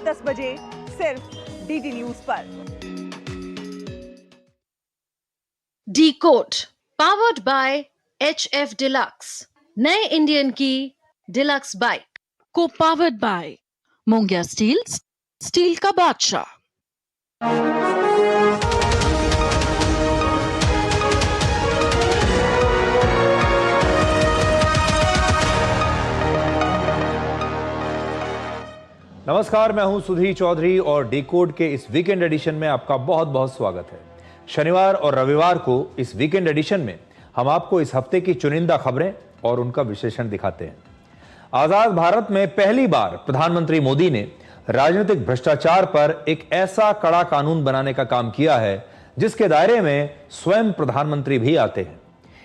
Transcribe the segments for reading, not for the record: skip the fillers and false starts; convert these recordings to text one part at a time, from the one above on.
10 बजे सिर्फ DD news पर। Decode powered by HF deluxe, नए इंडियन की डिलक्स बाइक। को powered by Mongia steel, steel का बादशाह। नमस्कार, मैं हूं सुधीर चौधरी और डिकोड के इस वीकेंड एडिशन में आपका बहुत बहुत स्वागत है। शनिवार और रविवार को इस वीकेंड एडिशन में हम आपको इस हफ्ते की चुनिंदा खबरें और उनका विश्लेषण दिखाते हैं। आजाद भारत में पहली बार प्रधानमंत्री मोदी ने राजनीतिक भ्रष्टाचार पर एक ऐसा कड़ा कानून बनाने का काम किया है जिसके दायरे में स्वयं प्रधानमंत्री भी आते हैं।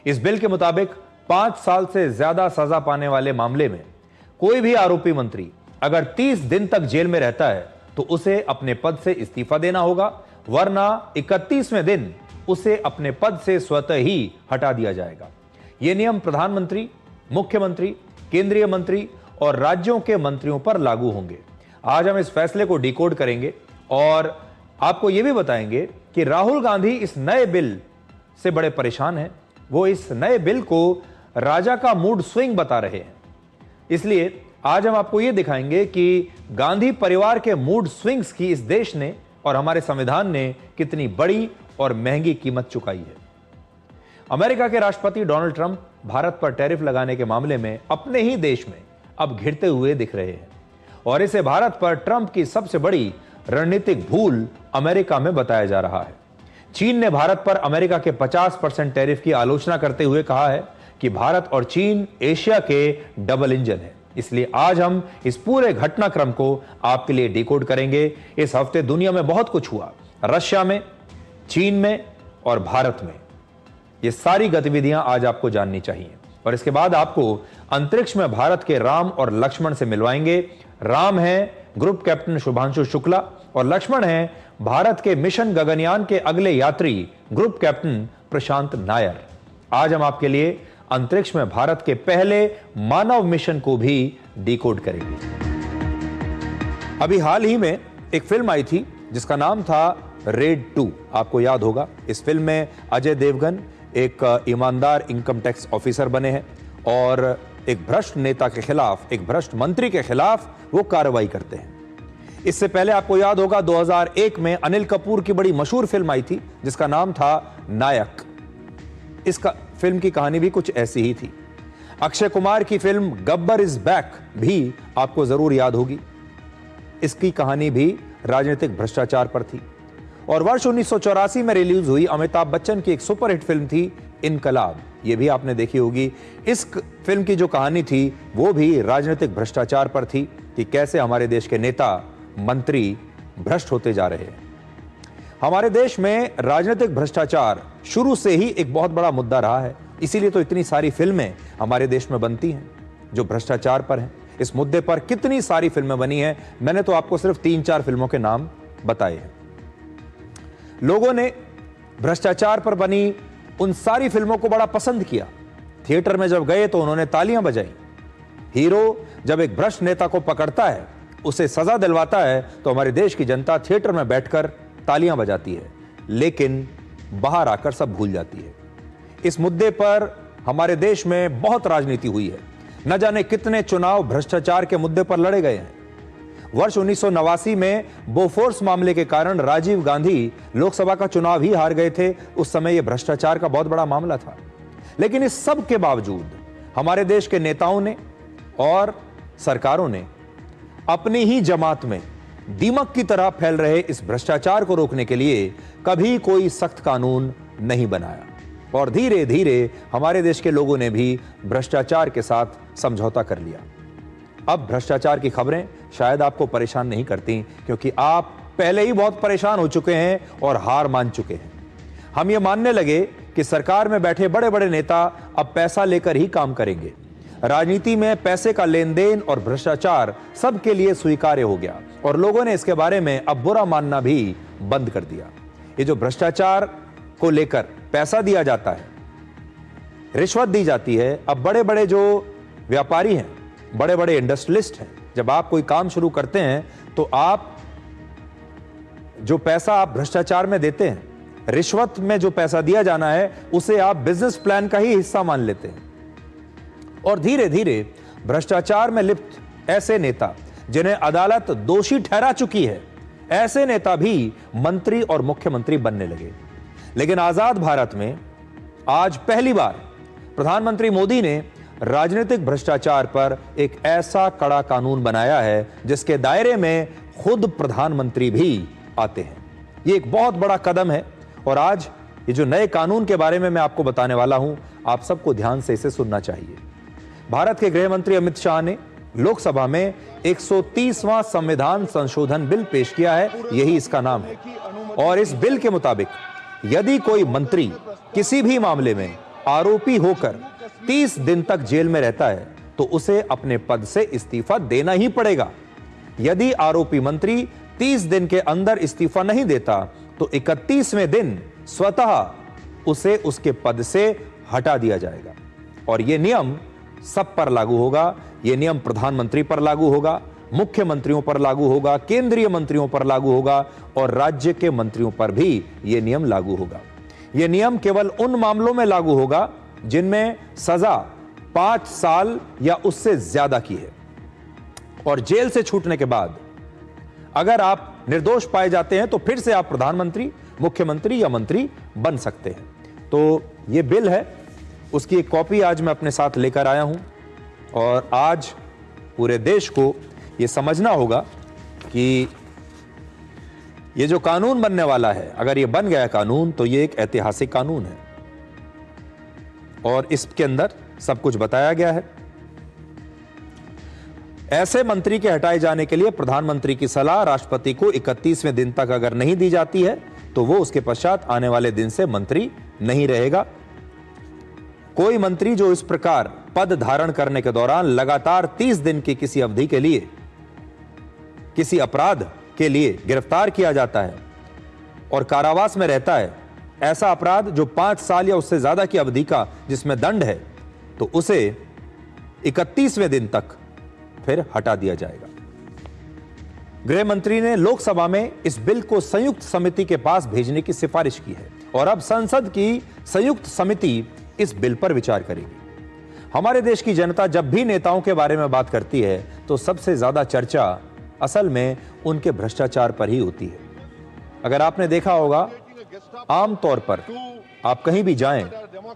इस बिल के मुताबिक 5 साल से ज्यादा सजा पाने वाले मामले में कोई भी आरोपी मंत्री अगर 30 दिन तक जेल में रहता है तो उसे अपने पद से इस्तीफा देना होगा, वरना 31वें दिन उसे अपने पद से स्वतः ही हटा दिया जाएगा। यह नियम प्रधानमंत्री, मुख्यमंत्री, केंद्रीय मंत्री और राज्यों के मंत्रियों पर लागू होंगे। आज हम इस फैसले को डिकोड करेंगे और आपको यह भी बताएंगे कि राहुल गांधी इस नए बिल से बड़े परेशान हैं। वो इस नए बिल को राजा का मूड स्विंग बता रहे हैं। इसलिए आज हम आपको यह दिखाएंगे कि गांधी परिवार के मूड स्विंग्स की इस देश ने और हमारे संविधान ने कितनी बड़ी और महंगी कीमत चुकाई है। अमेरिका के राष्ट्रपति डोनाल्ड ट्रंप भारत पर टैरिफ लगाने के मामले में अपने ही देश में अब घिरते हुए दिख रहे हैं और इसे भारत पर ट्रंप की सबसे बड़ी रणनीतिक भूल अमेरिका में बताया जा रहा है। चीन ने भारत पर अमेरिका के 50% टैरिफ की आलोचना करते हुए कहा है कि भारत और चीन एशिया के डबल इंजन है। इसलिए आज हम इस पूरे घटनाक्रम को आपके लिए डिकोड करेंगे। इस हफ्ते दुनिया में बहुत कुछ हुआ, रशिया में, चीन में और भारत में। ये सारी गतिविधियां आज आपको जाननी चाहिए और इसके बाद आपको अंतरिक्ष में भारत के राम और लक्ष्मण से मिलवाएंगे। राम हैं ग्रुप कैप्टन शुभांशु शुक्ला और लक्ष्मण हैं भारत के मिशन गगनयान के अगले यात्री ग्रुप कैप्टन प्रशांत नायर। आज हम आपके लिए अंतरिक्ष में भारत के पहले मानव मिशन को भी डिकोड करेंगे। अभी हाल ही में एक फिल्म आई थी जिसका नाम था रेड 2। आपको याद होगा, इस फिल्म में अजय देवगन एक ईमानदार इनकम टैक्स ऑफिसर बने हैं और एक भ्रष्ट नेता के खिलाफ, एक भ्रष्ट मंत्री के खिलाफ वो कार्रवाई करते हैं। इससे पहले आपको याद होगा 2001 में अनिल कपूर की बड़ी मशहूर फिल्म आई थी जिसका नाम था नायक। इसका फिल्म की कहानी भी कुछ ऐसी ही थी। अक्षय कुमार की फिल्म गब्बर इज बैक भी आपको जरूर याद होगी। इसकी कहानी भी राजनीतिक भ्रष्टाचार पर थी। और वर्ष 1984 में रिलीज हुई अमिताभ बच्चन की एक सुपरहिट फिल्म थी इनकलाब, यह भी आपने देखी होगी। इस फिल्म की जो कहानी थी वो भी राजनीतिक भ्रष्टाचार पर थी कि कैसे हमारे देश के नेता, मंत्री भ्रष्ट होते जा रहे हैं। हमारे देश में राजनीतिक भ्रष्टाचार शुरू से ही एक बहुत बड़ा मुद्दा रहा है, इसीलिए तो इतनी सारी फिल्में हमारे देश में बनती हैं जो भ्रष्टाचार पर हैं। इस मुद्दे पर कितनी सारी फिल्में बनी हैं, मैंने तो आपको सिर्फ 3-4 फिल्मों के नाम बताए हैं। लोगों ने भ्रष्टाचार पर बनी उन सारी फिल्मों को बड़ा पसंद किया। थिएटर में जब गए तो उन्होंने तालियां बजाई। हीरो जब एक भ्रष्ट नेता को पकड़ता है, उसे सजा दिलवाता है, तो हमारे देश की जनता थिएटर में बैठकर तालियां बजाती है, लेकिन बाहर आकर सब भूल जाती है। इस मुद्दे पर हमारे देश में बहुत राजनीति हुई है। न जाने कितने चुनाव भ्रष्टाचार के मुद्दे पर लड़े गए हैं। वर्ष 1989 में बोफोर्स मामले के कारण राजीव गांधी लोकसभा का चुनाव ही हार गए थे। उस समय यह भ्रष्टाचार का बहुत बड़ा मामला था। लेकिन इस सब के बावजूद हमारे देश के नेताओं ने और सरकारों ने अपनी ही जमात में दीमक की तरह फैल रहे इस भ्रष्टाचार को रोकने के लिए कभी कोई सख्त कानून नहीं बनाया और धीरे धीरे हमारे देश के लोगों ने भी भ्रष्टाचार के साथ समझौता कर लिया। अब भ्रष्टाचार की खबरें शायद आपको परेशान नहीं करती, क्योंकि आप पहले ही बहुत परेशान हो चुके हैं और हार मान चुके हैं। हम ये मानने लगे कि सरकार में बैठे बड़े बड़े नेता अब पैसा लेकर ही काम करेंगे। राजनीति में पैसे का लेन देन और भ्रष्टाचार सबके लिए स्वीकार्य हो गया और लोगों ने इसके बारे में अब बुरा मानना भी बंद कर दिया। ये जो भ्रष्टाचार को लेकर पैसा दिया जाता है, रिश्वत दी जाती है, अब बड़े बड़े जो व्यापारी हैं, बड़े बड़े इंडस्ट्रियलिस्ट हैं, जब आप कोई काम शुरू करते हैं तो आप जो पैसा आप भ्रष्टाचार में देते हैं, रिश्वत में जो पैसा दिया जाना है, उसे आप बिजनेस प्लान का ही हिस्सा मान लेते हैं। और धीरे धीरे भ्रष्टाचार में लिप्त ऐसे नेता जिन्हें अदालत दोषी ठहरा चुकी है, ऐसे नेता भी मंत्री और मुख्यमंत्री बनने लगे। लेकिन आजाद भारत में आज पहली बार प्रधानमंत्री मोदी ने राजनीतिक भ्रष्टाचार पर एक ऐसा कड़ा कानून बनाया है जिसके दायरे में खुद प्रधानमंत्री भी आते हैं। यह एक बहुत बड़ा कदम है और आज ये जो नए कानून के बारे में मैं आपको बताने वाला हूं, आप सबको ध्यान से इसे सुनना चाहिए। भारत के गृह मंत्री अमित शाह ने लोकसभा में 130वां संविधान संशोधन बिल पेश किया है, यही इसका नाम है। और इस बिल के मुताबिक यदि कोई मंत्री किसी भी मामले में आरोपी होकर 30 दिन तक जेल में रहता है तो उसे अपने पद से इस्तीफा देना ही पड़ेगा। यदि आरोपी मंत्री 30 दिन के अंदर इस्तीफा नहीं देता तो 31वें दिन स्वतः उसे उसके पद से हटा दिया जाएगा। और यह नियम सब पर लागू होगा। यह नियम प्रधानमंत्री पर लागू होगा, मुख्यमंत्रियों पर लागू होगा, केंद्रीय मंत्रियों पर लागू होगा और राज्य के मंत्रियों पर भी यह नियम लागू होगा। यह नियम केवल उन मामलों में लागू होगा जिनमें सजा 5 साल या उससे ज्यादा की है। और जेल से छूटने के बाद अगर आप निर्दोष पाए जाते हैं तो फिर से आप प्रधानमंत्री, मुख्यमंत्री या मंत्री बन सकते हैं। तो यह बिल है, उसकी एक कॉपी आज मैं अपने साथ लेकर आया हूं। और आज पूरे देश को यह समझना होगा कि यह जो कानून बनने वाला है, अगर यह बन गया कानून तो यह एक ऐतिहासिक कानून है और इसके अंदर सब कुछ बताया गया है। ऐसे मंत्री के हटाए जाने के लिए प्रधानमंत्री की सलाह राष्ट्रपति को 31वें दिन तक अगर नहीं दी जाती है तो वो उसके पश्चात आने वाले दिन से मंत्री नहीं रहेगा। कोई मंत्री जो इस प्रकार पद धारण करने के दौरान लगातार 30 दिन की किसी अवधि के लिए किसी अपराध के लिए गिरफ्तार किया जाता है और कारावास में रहता है, ऐसा अपराध जो 5 साल या उससे ज्यादा की अवधि का जिसमें दंड है, तो उसे 31वें दिन तक फिर हटा दिया जाएगा। गृह मंत्री ने लोकसभा में इस बिल को संयुक्त समिति के पास भेजने की सिफारिश की है और अब संसद की संयुक्त समिति इस बिल पर विचार करेगी। हमारे देश की जनता जब भी नेताओं के बारे में बात करती है तो सबसे ज्यादा चर्चा असल में उनके भ्रष्टाचार पर ही होती है। अगर आपने देखा होगा, आमतौर पर आप कहीं भी जाएं,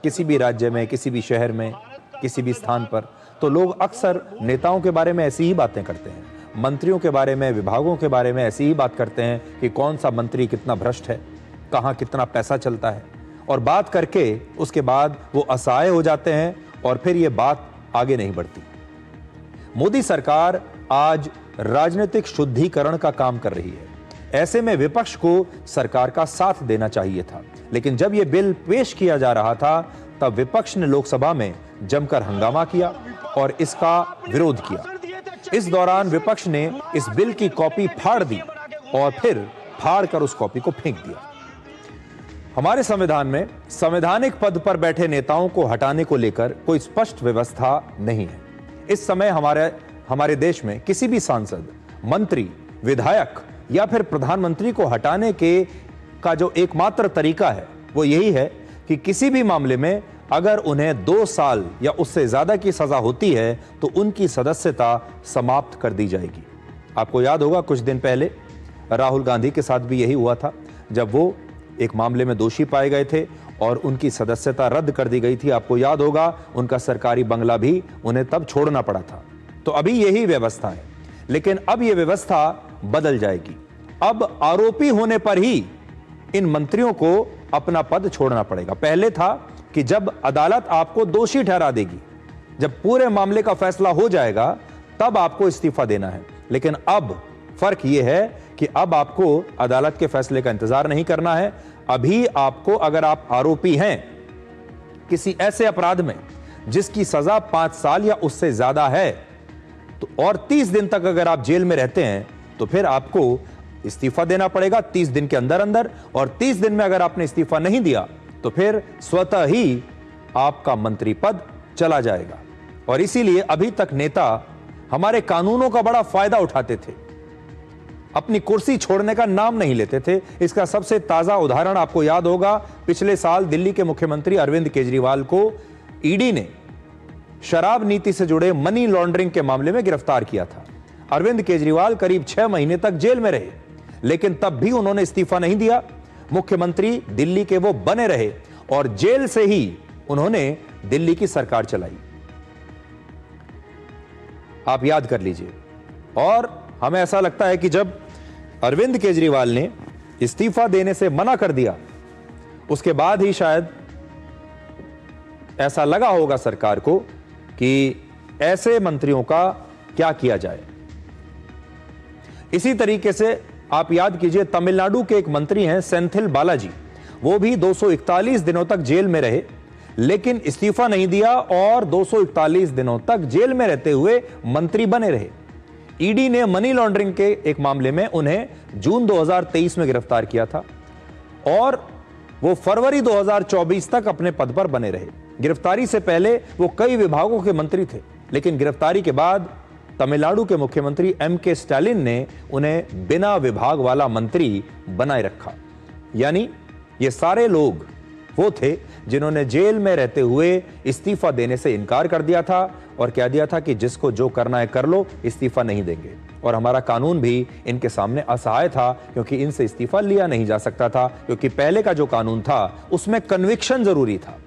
किसी भी राज्य में, किसी भी शहर में, किसी भी स्थान पर, तो लोग अक्सर नेताओं के बारे में ऐसी ही बातें करते हैं, मंत्रियों के बारे में, विभागों के बारे में ऐसी ही बात करते हैं कि कौन सा मंत्री कितना भ्रष्ट है, कहां कितना पैसा चलता है, और बात करके उसके बाद वो असहाय हो जाते हैं और फिर ये बात आगे नहीं बढ़ती। मोदी सरकार आज राजनीतिक शुद्धिकरण का काम कर रही है। ऐसे में विपक्ष को सरकार का साथ देना चाहिए था, लेकिन जब यह बिल पेश किया जा रहा था तब विपक्ष ने लोकसभा में जमकर हंगामा किया और इसका विरोध किया। इस दौरान विपक्ष ने इस बिल की कॉपी फाड़ दी और फिर फाड़कर उस कॉपी को फेंक दिया। हमारे संविधान में संवैधानिक पद पर बैठे नेताओं को हटाने को लेकर कोई स्पष्ट व्यवस्था नहीं है। इस समय हमारे देश में किसी भी सांसद, मंत्री, विधायक या फिर प्रधानमंत्री को हटाने का जो एकमात्र तरीका है वो यही है कि किसी भी मामले में अगर उन्हें 2 साल या उससे ज्यादा की सजा होती है तो उनकी सदस्यता समाप्त कर दी जाएगी। आपको याद होगा, कुछ दिन पहले राहुल गांधी के साथ भी यही हुआ था, जब वो एक मामले में दोषी पाए गए थे और उनकी सदस्यता रद्द कर दी गई थी। आपको याद होगा, उनका सरकारी बंगला भी उन्हें तब छोड़ना पड़ा था। तो अभी यही व्यवस्था है, लेकिन अब यह व्यवस्था बदल जाएगी। अब आरोपी होने पर ही इन मंत्रियों को अपना पद छोड़ना पड़ेगा। पहले था कि जब अदालत आपको दोषी ठहरा देगी, जब पूरे मामले का फैसला हो जाएगा तब आपको इस्तीफा देना है, लेकिन अब फर्क यह है कि अब आपको अदालत के फैसले का इंतजार नहीं करना है। अभी आपको, अगर आप आरोपी हैं किसी ऐसे अपराध में जिसकी सजा 5 साल या उससे ज्यादा है, तो और 30 दिन तक अगर आप जेल में रहते हैं तो फिर आपको इस्तीफा देना पड़ेगा 30 दिन के अंदर अंदर, और 30 दिन में अगर आपने इस्तीफा नहीं दिया तो फिर स्वतः ही आपका मंत्री पद चला जाएगा। और इसीलिए अभी तक नेता हमारे कानूनों का बड़ा फायदा उठाते थे। अपनी कुर्सी छोड़ने का नाम नहीं लेते थे। इसका सबसे ताजा उदाहरण आपको याद होगा, पिछले साल दिल्ली के मुख्यमंत्री अरविंद केजरीवाल को ईडी ने शराब नीति से जुड़े मनी लॉन्ड्रिंग के मामले में गिरफ्तार किया था। अरविंद केजरीवाल करीब 6 महीने तक जेल में रहे, लेकिन तब भी उन्होंने इस्तीफा नहीं दिया। मुख्यमंत्री दिल्ली के वो बने रहे और जेल से ही उन्होंने दिल्ली की सरकार चलाई। आप याद कर लीजिए। और हमें ऐसा लगता है कि जब अरविंद केजरीवाल ने इस्तीफा देने से मना कर दिया, उसके बाद ही शायद ऐसा लगा होगा सरकार को कि ऐसे मंत्रियों का क्या किया जाए। इसी तरीके से आप याद कीजिए, तमिलनाडु के एक मंत्री हैं सेंथिल बालाजी, वो भी 241 दिनों तक जेल में रहे, लेकिन इस्तीफा नहीं दिया और 241 दिनों तक जेल में रहते हुए मंत्री बने रहे। ईडी ने मनी लॉन्ड्रिंग के एक मामले में उन्हें जून 2023 में गिरफ्तार किया था और वो फरवरी 2024 तक अपने पद पर बने रहे। गिरफ्तारी से पहले वो कई विभागों के मंत्री थे, लेकिन गिरफ्तारी के बाद तमिलनाडु के मुख्यमंत्री एम.के. स्टालिन ने उन्हें बिना विभाग वाला मंत्री बनाए रखा। यानी ये सारे लोग वो थे जिन्होंने जेल में रहते हुए इस्तीफा देने से इनकार कर दिया था और कह दिया था कि जिसको जो करना है कर लो, इस्तीफा नहीं देंगे। और हमारा कानून भी इनके सामने असहाय था, क्योंकि इनसे इस्तीफा लिया नहीं जा सकता था, क्योंकि पहले का जो कानून था उसमें कन्विक्शन जरूरी था।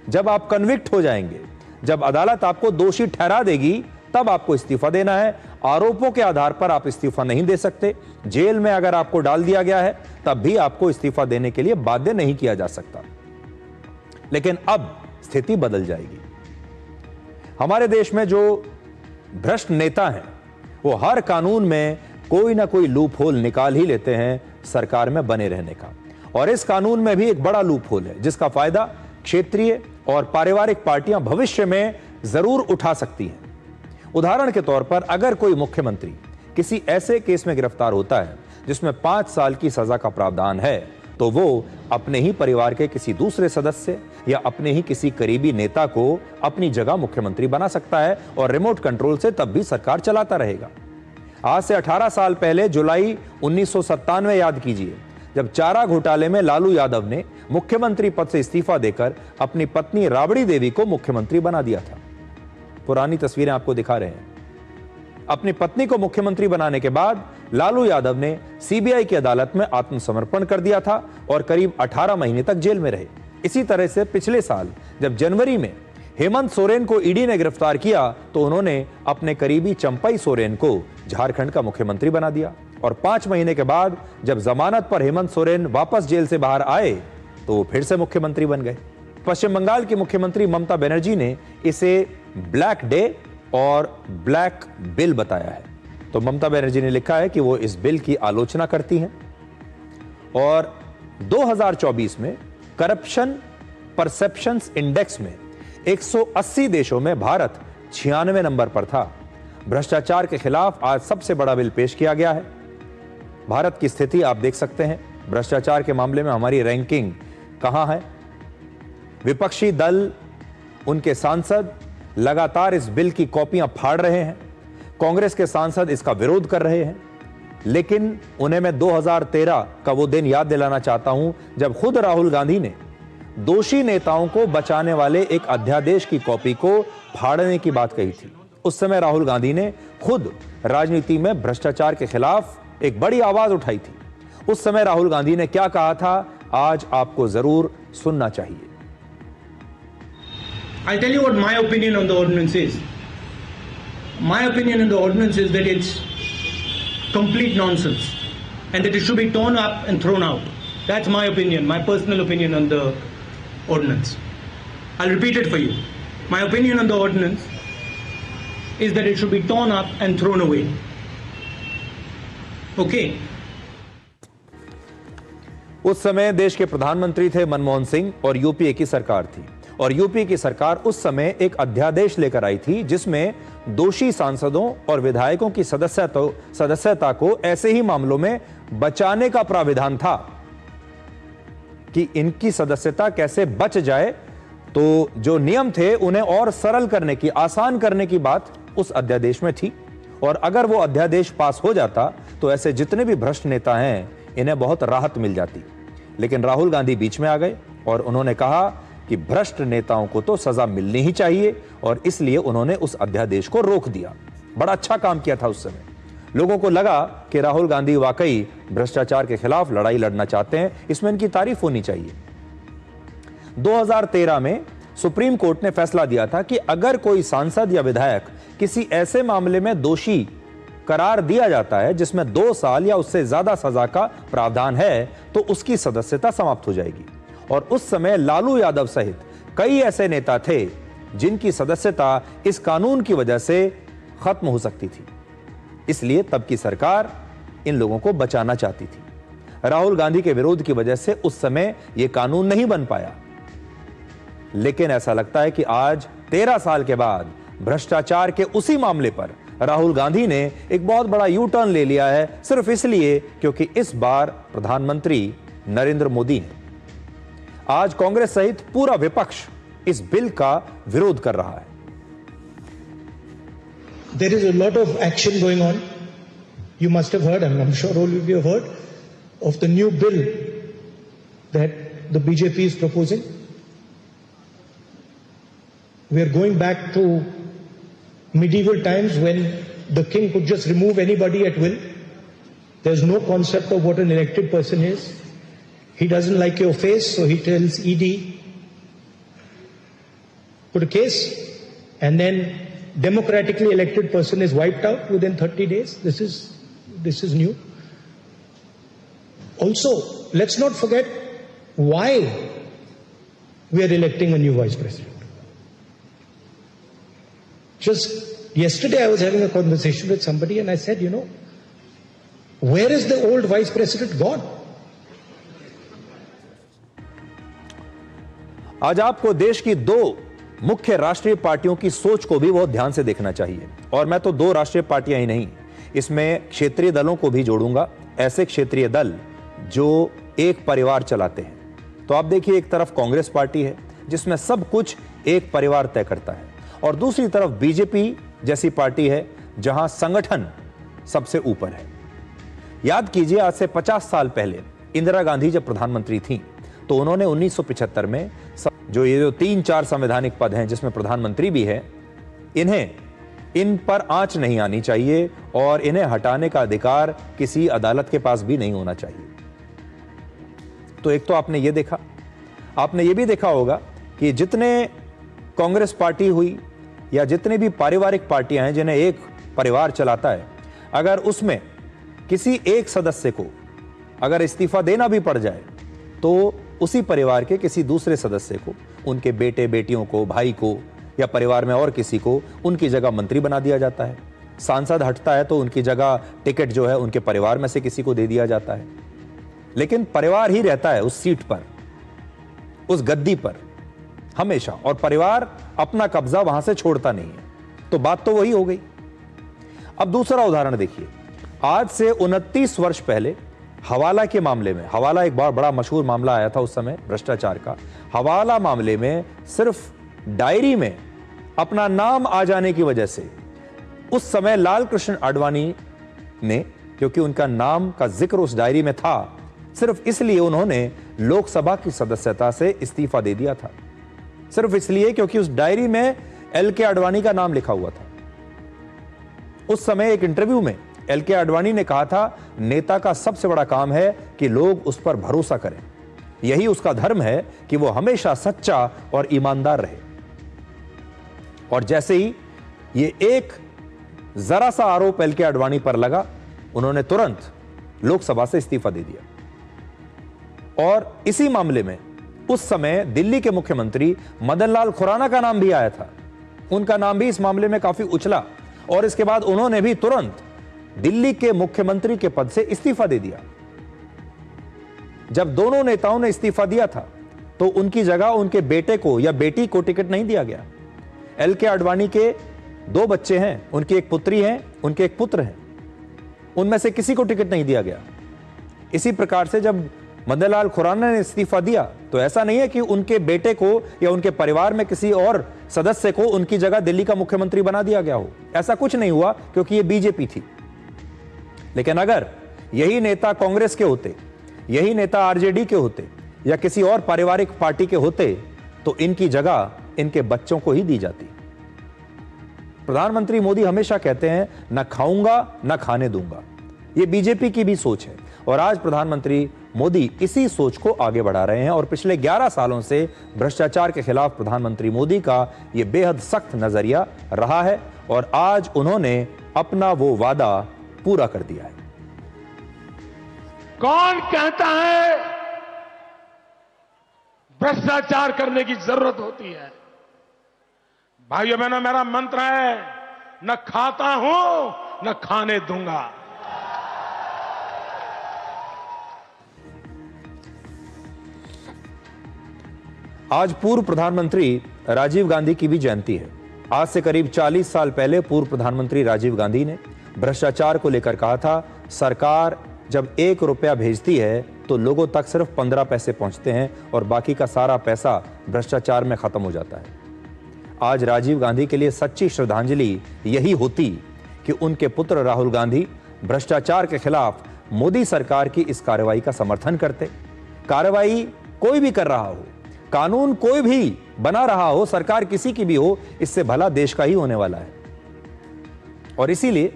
जब आप कन्विक्ट हो जाएंगे, जब अदालत आपको दोषी ठहरा देगी, तब आपको इस्तीफा देना है। आरोपों के आधार पर आप इस्तीफा नहीं दे सकते। जेल में अगर आपको डाल दिया गया है, तब भी आपको इस्तीफा देने के लिए बाध्य नहीं किया जा सकता। लेकिन अब स्थिति बदल जाएगी। हमारे देश में जो भ्रष्ट नेता हैं, वो हर कानून में कोई ना कोई लूप होल निकाल ही लेते हैं सरकार में बने रहने का। और इस कानून में भी एक बड़ा लूप होल है, जिसका फायदा क्षेत्रीय और पारिवारिक पार्टियां भविष्य में जरूर उठा सकती हैं। उदाहरण के तौर पर, अगर कोई मुख्यमंत्री किसी ऐसे केस में गिरफ्तार होता है जिसमें 5 साल की सजा का प्रावधान है, तो वो अपने ही परिवार के किसी दूसरे सदस्य या अपने ही किसी करीबी नेता को अपनी जगह मुख्यमंत्री बना सकता है और रिमोट कंट्रोल से तब भी सरकार चलाता रहेगा। आज से 18 साल पहले जुलाई 1997 याद कीजिए, जब चारा घोटाले में लालू यादव ने मुख्यमंत्री पद से इस्तीफा देकर अपनी पत्नी राबड़ी देवी को मुख्यमंत्री बना दिया था। पुरानी तस्वीरें आपको दिखा रहे हैं। अपनी पत्नी को मुख्यमंत्री बनाने के बाद लालू यादव ने सीबीआई की अदालत में आत्मसमर्पण कर दिया था और करीब 18 महीने तक जेल में रहे। इसी तरह से पिछले साल जब जनवरी में हेमंत सोरेन को ईडी ने गिरफ्तार किया, तो उन्होंने अपने करीबी चंपई सोरेन को झारखंड का मुख्यमंत्री बना दिया। और 5 महीने के बाद जब जमानत पर हेमंत सोरेन वापस जेल से बाहर आए, तो वो फिर से मुख्यमंत्री बन गए। पश्चिम बंगाल की मुख्यमंत्री ममता बनर्जी ने इसे ब्लैक डे और ब्लैक बिल बताया है। तो ममता बनर्जी ने लिखा है कि वो इस बिल की आलोचना करती हैं। और 2024 में करप्शन परसेप्शंस इंडेक्स में 180 देशों में भारत 96 नंबर पर था। भ्रष्टाचार के खिलाफ आज सबसे बड़ा बिल पेश किया गया है। भारत की स्थिति आप देख सकते हैं, भ्रष्टाचार के मामले में हमारी रैंकिंग कहां है। विपक्षी दल, उनके सांसद लगातार इस बिल की कॉपियां फाड़ रहे हैं। कांग्रेस के सांसद इसका विरोध कर रहे हैं, लेकिन उन्हें मैं 2013 का वो दिन याद दिलाना चाहता हूं जब खुद राहुल गांधी ने दोषी नेताओं को बचाने वाले एक अध्यादेश की कॉपी को फाड़ने की बात कही थी। उस समय राहुल गांधी ने खुद राजनीति में भ्रष्टाचार के खिलाफ एक बड़ी आवाज उठाई थी। उस समय राहुल गांधी ने क्या कहा था, आज आपको जरूर सुनना चाहिए। I'll tell you what my opinion on the ordinance is. My opinion on the ordinance is that it's complete nonsense and that it should be torn up and thrown out. That's my opinion, my personal opinion on the ordinance. I'll repeat it for you. My opinion on the ordinance is that it should be torn up and thrown away. Okay? उस समय देश के प्रधानमंत्री थे मनमोहन सिंह और UPA की सरकार थी। और यूपी की सरकार उस समय एक अध्यादेश लेकर आई थी जिसमें दोषी सांसदों और विधायकों की सदस्यता को ऐसे ही मामलों में बचाने का प्राविधान था कि इनकी सदस्यता कैसे बच जाए। तो जो नियम थे उन्हें और सरल करने की, आसान करने की बात उस अध्यादेश में थी। और अगर वो अध्यादेश पास हो जाता तो ऐसे जितने भी भ्रष्ट नेता हैं इन्हें बहुत राहत मिल जाती। लेकिन राहुल गांधी बीच में आ गए और उन्होंने कहा कि भ्रष्ट नेताओं को तो सजा मिलनी ही चाहिए, और इसलिए उन्होंने उस अध्यादेश को रोक दिया। बड़ा अच्छा काम किया था उस समय। लोगों को लगा कि राहुल गांधी वाकई भ्रष्टाचार के खिलाफ लड़ाई लड़ना चाहते हैं, इसमें इनकी तारीफ होनी चाहिए। 2013 में सुप्रीम कोर्ट ने फैसला दिया था कि अगर कोई सांसद या विधायक किसी ऐसे मामले में दोषी करार दिया जाता है जिसमें 2 साल या उससे ज्यादा सजा का प्रावधान है तो उसकी सदस्यता समाप्त हो जाएगी। और उस समय लालू यादव सहित कई ऐसे नेता थे जिनकी सदस्यता इस कानून की वजह से खत्म हो सकती थी। इसलिए तब की सरकार इन लोगों को बचाना चाहती थी। राहुल गांधी के विरोध की वजह से उस समय यह कानून नहीं बन पाया। लेकिन ऐसा लगता है कि आज 13 साल के बाद भ्रष्टाचार के उसी मामले पर राहुल गांधी ने एक बहुत बड़ा यू टर्न ले लिया है, सिर्फ इसलिए क्योंकि इस बार प्रधानमंत्री नरेंद्र मोदी हैं। आज कांग्रेस सहित पूरा विपक्ष इस बिल का विरोध कर रहा है। There is a lot of action going on. You must have heard, and I'm sure all of you have heard, of the new bill that the BJP is proposing. We are going back to medieval times when the king could just remove anybody at will. There's no concept of what an elected person is. He doesn't like your face, so he tells ED, put a case, and then democratically elected person is wiped out within 30 days. This is new. Also, let's not forget why we are electing a new vice president. Just yesterday I was having a conversation with somebody and I said, where is the old vice president gone? आज आपको देश की 2 मुख्य राष्ट्रीय पार्टियों की सोच को भी बहुत ध्यान से देखना चाहिए। और मैं तो 2 राष्ट्रीय पार्टियां ही नहीं, इसमें क्षेत्रीय दलों को भी जोड़ूंगा, ऐसे क्षेत्रीय दल जो एक परिवार चलाते हैं। तो आप देखिए, एक तरफ कांग्रेस पार्टी है जिसमें सब कुछ एक परिवार तय करता है, और दूसरी तरफ बीजेपी जैसी पार्टी है जहां संगठन सबसे ऊपर है। याद कीजिए, आज से 50 साल पहले इंदिरा गांधी जब प्रधानमंत्री थीं तो उन्होंने 1975 में जो 3-4 संवैधानिक पद हैं जिसमें प्रधानमंत्री भी है, इन पर आंच नहीं आनी चाहिए और इन्हें हटाने का अधिकार किसी अदालत के पास भी नहीं होना चाहिए। तो एक तो आपने ये देखा, आपने ये भी देखा होगा कि जितने कांग्रेस पार्टी हुई या जितने भी पारिवारिक पार्टियां हैं जिन्हें एक परिवार चलाता है, अगर उसमें किसी एक सदस्य को अगर इस्तीफा देना भी पड़ जाए तो उसी परिवार के किसी दूसरे सदस्य को, उनके बेटे बेटियों को, भाई को या परिवार में और किसी को उनकी जगह मंत्री बना दिया जाता है। सांसद हटता है तो उनकी जगह टिकट जो है उनके परिवार में से किसी को दे दिया जाता है। लेकिन परिवार ही रहता है उस सीट पर, उस गद्दी पर हमेशा, और परिवार अपना कब्जा वहां से छोड़ता नहीं है। तो बात तो वही हो गई। अब दूसरा उदाहरण देखिए, आज से 29 वर्ष पहले हवाला के मामले में, हवाला एक बहुत बड़ा मशहूर मामला आया था उस समय भ्रष्टाचार का। हवाला मामले में सिर्फ डायरी में अपना नाम आ जाने की वजह से उस समय लाल कृष्ण आडवाणी ने, क्योंकि उनका नाम का जिक्र उस डायरी में था, सिर्फ इसलिए उन्होंने लोकसभा की सदस्यता से इस्तीफा दे दिया था। सिर्फ इसलिए क्योंकि उस डायरी में LK आडवाणी का नाम लिखा हुआ था। उस समय एक इंटरव्यू में LK आडवाणी ने कहा था, नेता का सबसे बड़ा काम है कि लोग उस पर भरोसा करें, यही उसका धर्म है कि वो हमेशा सच्चा और ईमानदार रहे। और जैसे ही ये एक जरा सा आरोप LK आडवाणी पर लगा, उन्होंने तुरंत लोकसभा से इस्तीफा दे दिया। और इसी मामले में उस समय दिल्ली के मुख्यमंत्री मदन लाल खुराना का नाम भी आया था। उनका नाम भी इस मामले में काफी उछला और इसके बाद उन्होंने भी तुरंत दिल्ली के मुख्यमंत्री के पद से इस्तीफा दे दिया। जब दोनों नेताओं ने इस्तीफा दिया था तो उनकी जगह उनके बेटे को या बेटी को टिकट नहीं दिया गया। LK आडवाणी के 2 बच्चे हैं, उनकी एक पुत्री है, उनके एक पुत्र हैं, उनमें से किसी को टिकट नहीं दिया गया। इसी प्रकार से जब मदन लाल खुराना ने इस्तीफा दिया तो ऐसा नहीं है कि उनके बेटे को या उनके परिवार में किसी और सदस्य को उनकी जगह दिल्ली का मुख्यमंत्री बना दिया गया हो। ऐसा कुछ नहीं हुआ, क्योंकि ये बीजेपी थी। लेकिन अगर यही नेता कांग्रेस के होते, यही नेता आरजेडी के होते या किसी और पारिवारिक पार्टी के होते तो इनकी जगह इनके बच्चों को ही दी जाती। प्रधानमंत्री मोदी हमेशा कहते हैं, न खाऊंगा न खाने दूंगा। यह बीजेपी की भी सोच है और आज प्रधानमंत्री मोदी इसी सोच को आगे बढ़ा रहे हैं और पिछले 11 सालों से भ्रष्टाचार के खिलाफ प्रधानमंत्री मोदी का यह बेहद सख्त नजरिया रहा है और आज उन्होंने अपना वो वादा पूरा कर दिया है। कौन कहता है भ्रष्टाचार करने की जरूरत होती है? भाइयों बहनों, मेरा मंत्र है, न खाता हूं न खाने दूंगा। आज पूर्व प्रधानमंत्री राजीव गांधी की भी जयंती है। आज से करीब 40 साल पहले पूर्व प्रधानमंत्री राजीव गांधी ने भ्रष्टाचार को लेकर कहा था, सरकार जब 1 रुपया भेजती है तो लोगों तक सिर्फ 15 पैसे पहुंचते हैं और बाकी का सारा पैसा भ्रष्टाचार में खत्म हो जाता है। आज राजीव गांधी के लिए सच्ची श्रद्धांजलि यही होती कि उनके पुत्र राहुल गांधी भ्रष्टाचार के खिलाफ मोदी सरकार की इस कार्रवाई का समर्थन करते। कार्रवाई कोई भी कर रहा हो, कानून कोई भी बना रहा हो, सरकार किसी की भी हो, इससे भला देश का ही होने वाला है। और इसीलिए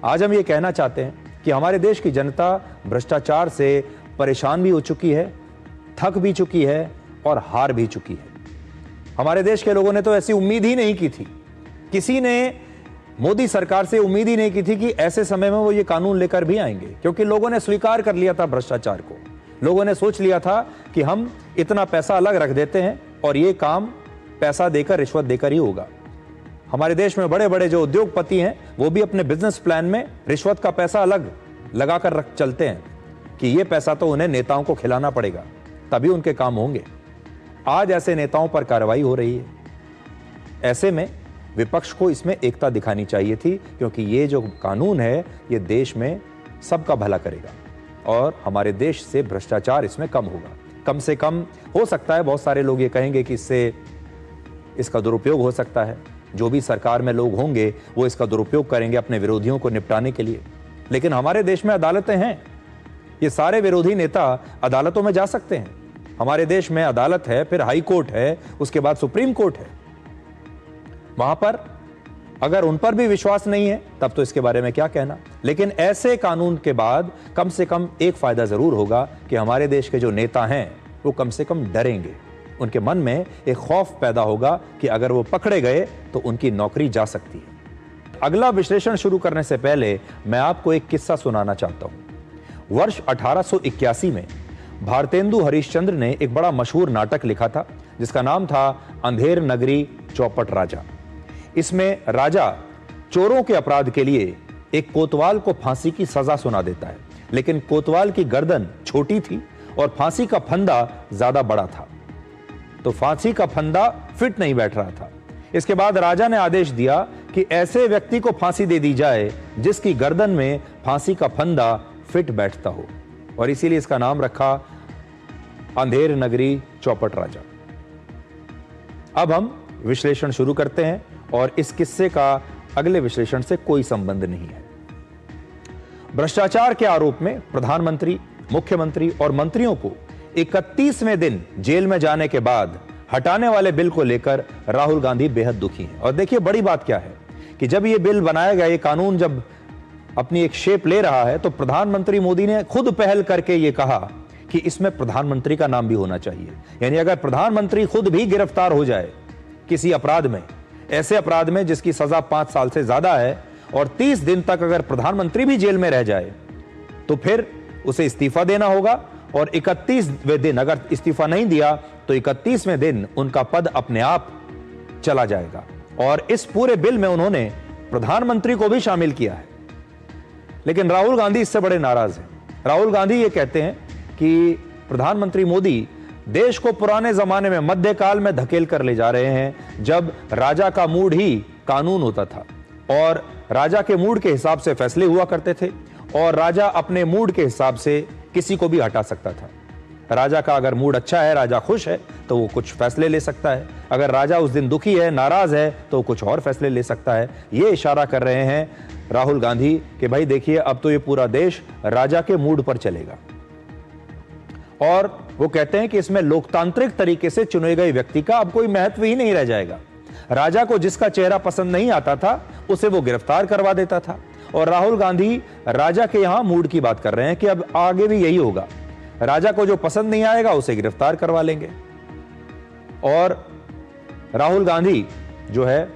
आज हम ये कहना चाहते हैं कि हमारे देश की जनता भ्रष्टाचार से परेशान भी हो चुकी है, थक भी चुकी है और हार भी चुकी है। हमारे देश के लोगों ने तो ऐसी उम्मीद ही नहीं की थी, किसी ने मोदी सरकार से उम्मीद ही नहीं की थी कि ऐसे समय में वो ये कानून लेकर भी आएंगे, क्योंकि लोगों ने स्वीकार कर लिया था भ्रष्टाचार को। लोगों ने सोच लिया था कि हम इतना पैसा अलग रख देते हैं और ये काम पैसा देकर, रिश्वत देकर ही होगा। हमारे देश में बड़े बड़े जो उद्योगपति हैं वो भी अपने बिजनेस प्लान में रिश्वत का पैसा अलग लगाकर रख चलते हैं कि ये पैसा तो उन्हें नेताओं को खिलाना पड़ेगा, तभी उनके काम होंगे। आज ऐसे नेताओं पर कार्रवाई हो रही है। ऐसे में विपक्ष को इसमें एकता दिखानी चाहिए थी, क्योंकि ये जो कानून है ये देश में सबका भला करेगा और हमारे देश से भ्रष्टाचार इसमें कम होगा। कम से कम हो सकता है, बहुत सारे लोग ये कहेंगे कि इससे इसका दुरुपयोग हो सकता है, जो भी सरकार में लोग होंगे वो इसका दुरुपयोग करेंगे अपने विरोधियों को निपटाने के लिए। लेकिन हमारे देश में अदालतें हैं, ये सारे विरोधी नेता अदालतों में जा सकते हैं। हमारे देश में अदालत है, फिर हाई कोर्ट है, उसके बाद सुप्रीम कोर्ट है। वहां पर अगर उन पर भी विश्वास नहीं है तब तो इसके बारे में क्या कहना। लेकिन ऐसे कानून के बाद कम से कम एक फायदा जरूर होगा कि हमारे देश के जो नेता हैं वो कम से कम डरेंगे। उनके मन में एक खौफ पैदा होगा कि अगर वो पकड़े गए तो उनकी नौकरी जा सकती है। अगला विश्लेषण शुरू करने से पहले मैं आपको एक किस्सा सुनाना चाहता हूं। वर्ष 1881 में भारतेंदु हरिश्चंद्र ने एक बड़ा मशहूर नाटक लिखा था जिसका नाम था अंधेर नगरी चौपट राजा। इसमें राजा चोरों के अपराध के लिए एक कोतवाल को फांसी की सजा सुना देता है, लेकिन कोतवाल की गर्दन छोटी थी और फांसी का फंदा ज्यादा बड़ा था, तो फांसी का फंदा फिट नहीं बैठ रहा था। इसके बाद राजा ने आदेश दिया कि ऐसे व्यक्ति को फांसी दे दी जाए जिसकी गर्दन में फांसी का फंदा फिट बैठता हो, और इसीलिए इसका नाम रखा अंधेर नगरी चौपट राजा। अब हम विश्लेषण शुरू करते हैं और इस किस्से का अगले विश्लेषण से कोई संबंध नहीं है। भ्रष्टाचार के आरोप में प्रधानमंत्री, मुख्यमंत्री और मंत्रियों को 31वें दिन जेल में जाने के बाद हटाने वाले बिल को लेकर राहुल गांधी बेहद दुखी हैं। और देखिए बड़ी बात क्या है कि जब ये बिल बनाया गया, ये कानून जब अपनी एक शेप ले रहा है, तो प्रधानमंत्री मोदी ने खुद पहल करके ये कहा कि इसमें प्रधानमंत्री का नाम भी होना चाहिए। यानी अगर प्रधानमंत्री खुद भी गिरफ्तार हो जाए किसी अपराध में, ऐसे अपराध में जिसकी सजा 5 साल से ज्यादा है, और 30 दिन तक अगर प्रधानमंत्री भी जेल में रह जाए तो फिर उसे इस्तीफा देना होगा, और 31वें दिन अगर इस्तीफा नहीं दिया तो 31वें दिन उनका पद अपने आप चला जाएगा। और इस पूरे बिल में उन्होंने प्रधानमंत्री को भी शामिल किया है। लेकिन राहुल गांधी इससे बड़े नाराज हैं। राहुल गांधी ये कहते हैं कि प्रधानमंत्री मोदी देश को पुराने जमाने में मध्यकाल में धकेल कर ले जा रहे हैं, जब राजा का मूड ही कानून होता था और राजा के मूड के हिसाब से फैसले हुआ करते थे और राजा अपने मूड के हिसाब से किसी को भी हटा सकता था। राजा का अगर मूड अच्छा है, राजा खुश है, तो वो कुछ फैसले ले सकता है। अगर राजा उस दिन दुखी है, नाराज है, तो वो कुछ और फैसले ले सकता है। ये इशारा कर रहे हैं राहुल गांधी कि भाई देखिए, अब तो ये पूरा देश राजा के मूड पर चलेगा। और वो कहते हैं कि इसमें लोकतांत्रिक तरीके से चुने गए व्यक्ति का अब कोई महत्व ही नहीं रह जाएगा। राजा को जिसका चेहरा पसंद नहीं आता था, उसे वो गिरफ्तार करवा देता था। और राहुल गांधी राजा के यहां मूड की बात कर रहे हैं कि अब आगे भी यही होगा, राजा को जो पसंद नहीं आएगा उसे गिरफ्तार करवा लेंगे। और राहुल गांधी जो है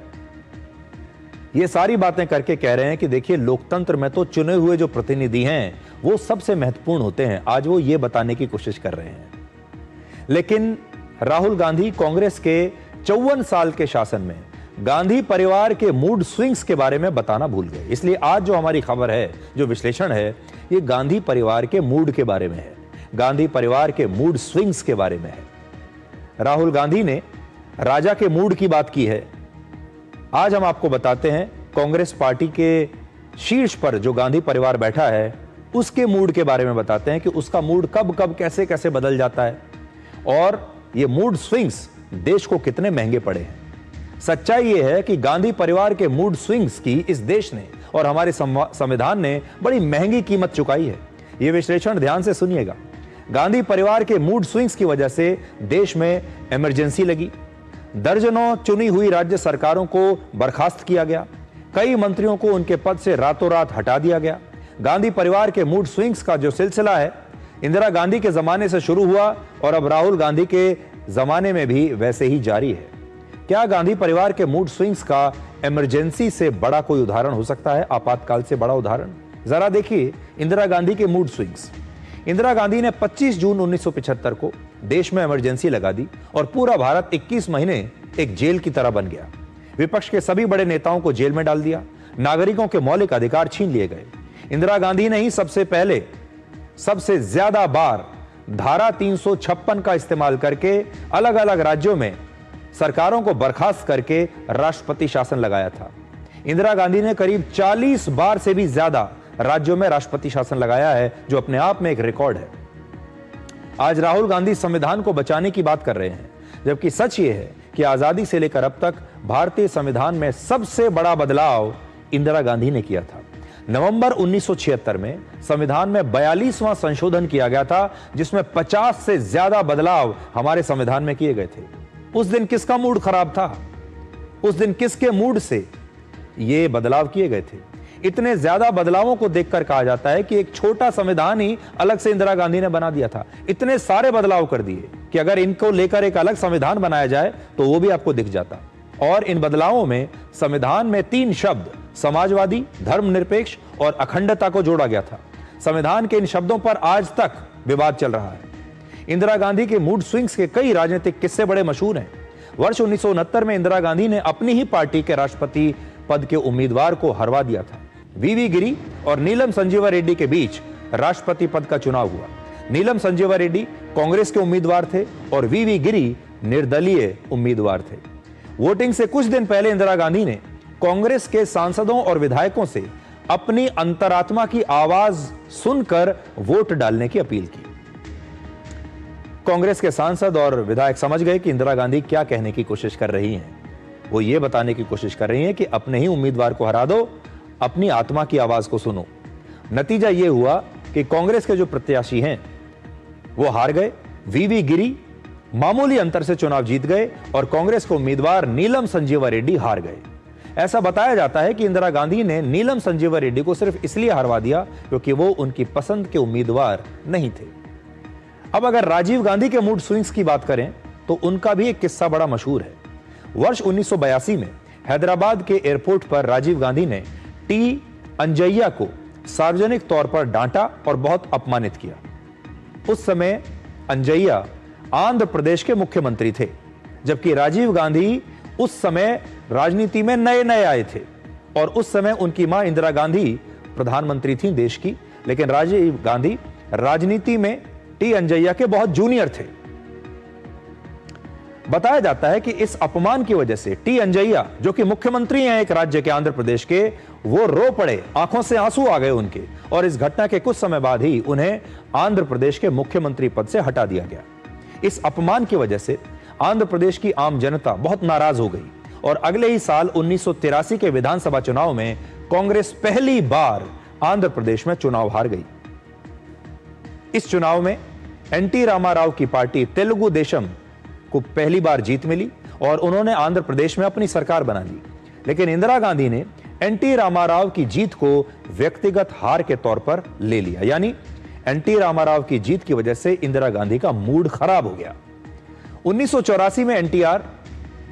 ये सारी बातें करके कह रहे हैं कि देखिए, लोकतंत्र में तो चुने हुए जो प्रतिनिधि हैं वो सबसे महत्वपूर्ण होते हैं। आज वो ये बताने की कोशिश कर रहे हैं। लेकिन राहुल गांधी कांग्रेस के 54 साल के शासन में गांधी परिवार के मूड स्विंग्स के बारे में बताना भूल गए। इसलिए आज जो हमारी खबर है, जो विश्लेषण है, ये गांधी परिवार के मूड के बारे में है, गांधी परिवार के मूड स्विंग्स के बारे में है। राहुल गांधी ने राजा के मूड की बात की है। आज हम आपको बताते हैं कांग्रेस पार्टी के शीर्ष पर जो गांधी परिवार बैठा है उसके मूड के बारे में बताते हैं कि उसका मूड कब कब कैसे कैसे बदल जाता है और ये मूड स्विंग्स देश को कितने महंगे पड़े हैं। सच्चाई ये है कि गांधी परिवार के मूड स्विंग्स की इस देश ने और हमारे संविधान ने बड़ी महंगी कीमत चुकाई है। यह विश्लेषण ध्यान से सुनिएगा। गांधी परिवार के मूड स्विंग्स की वजह से देश में इमरजेंसी लगी, दर्जनों चुनी हुई राज्य सरकारों को बर्खास्त किया गया, कई मंत्रियों को उनके पद से रातों रात हटा दिया गया। गांधी परिवार के मूड स्विंग्स का जो सिलसिला है इंदिरा गांधी के जमाने से शुरू हुआ और अब राहुल गांधी के जमाने में भी वैसे ही जारी है। क्या गांधी परिवार के मूड स्विंग्स का इमरजेंसी से बड़ा कोई उदाहरण हो सकता है, आपातकाल से बड़ा उदाहरण? जरा देखिए इंदिरा गांधी के मूड स्विंग्स। इंदिरा गांधी ने 25 जून 1975 को देश में इमरजेंसी लगा दी और पूरा भारत 21 महीने एक जेल की तरह बन गया। विपक्ष के सभी बड़े नेताओं को जेल में डाल दिया, नागरिकों के मौलिक अधिकार छीन लिए गए। इंदिरा गांधी ने ही सबसे पहले सबसे ज्यादा बार धारा 356 का इस्तेमाल करके अलग अलग राज्यों में सरकारों को बर्खास्त करके राष्ट्रपति शासन लगाया था। इंदिरा गांधी ने करीब 40 बार से भी ज्यादा राज्यों में राष्ट्रपति शासन लगाया है, जो अपने आप में एक रिकॉर्ड है। आज राहुल गांधी संविधान को बचाने की बात कर रहे हैं, जबकि सच ये है कि आजादी से लेकर अब तक भारतीय संविधान में सबसे बड़ा बदलाव इंदिरा गांधी ने किया था। नवंबर 1976 में संविधान में 42वां संशोधन किया गया था, जिसमें 50 से ज्यादा बदलाव हमारे संविधान में किए गए थे। उस दिन किसका मूड खराब था? उस दिन किसके मूड से ये बदलाव किए गए थे? इतने ज्यादा बदलावों को देखकर कहा जाता है कि एक छोटा संविधान ही अलग से इंदिरा गांधी ने बना दिया था। इतने सारे बदलाव कर दिए कि अगर इनको लेकर एक अलग संविधान बनाया जाए तो वो भी आपको दिख जाता। और इन बदलावों में संविधान में 3 शब्द समाजवादी, धर्मनिरपेक्ष और अखंडता को जोड़ा गया था। संविधान के इन शब्दों पर आज तक विवाद चल रहा है। इंदिरा गांधी के मूड स्विंग्स के कई राजनीतिक किस्से बड़े मशहूर हैं। वर्ष 1969 में इंदिरा गांधी ने अपनी ही पार्टी के राष्ट्रपति पद के उम्मीदवार को हरवा दिया था। वीवी गिरी और नीलम संजीवा रेड्डी के बीच राष्ट्रपति पद का चुनाव हुआ। नीलम संजीवा रेड्डी कांग्रेस के उम्मीदवार थे और वीवी गिरी निर्दलीय उम्मीदवार थे। वोटिंग से कुछ दिन पहले इंदिरा गांधी ने कांग्रेस के सांसदों और विधायकों से अपनी अंतरात्मा की आवाज सुनकर वोट डालने की अपील की। कांग्रेस के सांसद और विधायक समझ गए कि इंदिरा गांधी क्या कहने की कोशिश कर रही हैं। वो ये बताने की कोशिश कर रही हैं कि अपने ही उम्मीदवार को हरा दो, अपनी आत्मा की आवाज को सुनो। नतीजा यह हुआ कि कांग्रेस के जो प्रत्याशी हैं वो हार गए। वीवी गिरी मामूली अंतर से चुनाव जीत गए और कांग्रेस के उम्मीदवार नीलम संजीवा रेड्डी हार गए। ऐसा बताया जाता है कि इंदिरा गांधी ने नीलम संजीवा रेड्डी को सिर्फ इसलिए हरवा दिया क्योंकि वो उनकी पसंद के उम्मीदवार नहीं थे। अब अगर राजीव गांधी के मूड स्विंग्स की बात करें तो उनका भी एक किस्सा बड़ा मशहूर है। वर्ष 1982 में हैदराबाद के एयरपोर्ट पर राजीव गांधी ने टी अंजैया को सार्वजनिक तौर पर डांटा और बहुत अपमानित किया। उस समय अंजैया आंध्र प्रदेश के मुख्यमंत्री थे, जबकि राजीव गांधी उस समय राजनीति में नए नए आए थे और उस समय उनकी मां इंदिरा गांधी प्रधानमंत्री थी देश की। लेकिन राजीव गांधी राजनीति में टी अंजैया के बहुत जूनियर थे। बताया जाता है कि इस अपमान की वजह से टी अंजैया, जो कि मुख्यमंत्री हैं एक राज्य के, आंध्र प्रदेश के, वो रो पड़े, आंखों से आंसू आ गए उनके, और इस घटना के कुछ समय बाद ही उन्हें आंध्र प्रदेश के मुख्यमंत्री पद से हटा दिया गया। इस अपमान की वजह से आंध्र प्रदेश की आम जनता बहुत नाराज हो गई और अगले ही साल 1983 के विधानसभा चुनाव में कांग्रेस पहली बार आंध्र प्रदेश में चुनाव हार गई। इस चुनाव में एनटी रामाराव की पार्टी तेलुगु देशम को पहली बार जीत मिली और उन्होंने आंध्र प्रदेश में अपनी सरकार बना ली। लेकिन इंदिरा गांधी ने एनटी रामाराव की जीत को व्यक्तिगत हार के तौर पर ले लिया, यानी एनटी रामाराव की जीत की वजह से इंदिरा गांधी का मूड खराब हो गया। 1984 में एनटीआर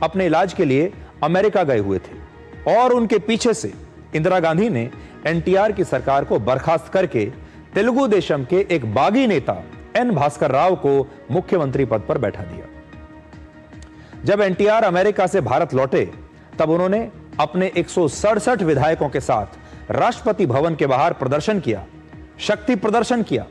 अपने इलाज के लिए अमेरिका गए हुए थे और उनके पीछे से इंदिरा गांधी ने एनटीआर की सरकार को बर्खास्त करके तेलुगु देशम के एक बागी नेता एन भास्कर राव को मुख्यमंत्री पद पर बैठा दिया। जब एनटीआर अमेरिका से भारत लौटे तब उन्होंने अपने 167 विधायकों के साथ राष्ट्रपति भवन के बाहर प्रदर्शन किया, शक्ति प्रदर्शन किया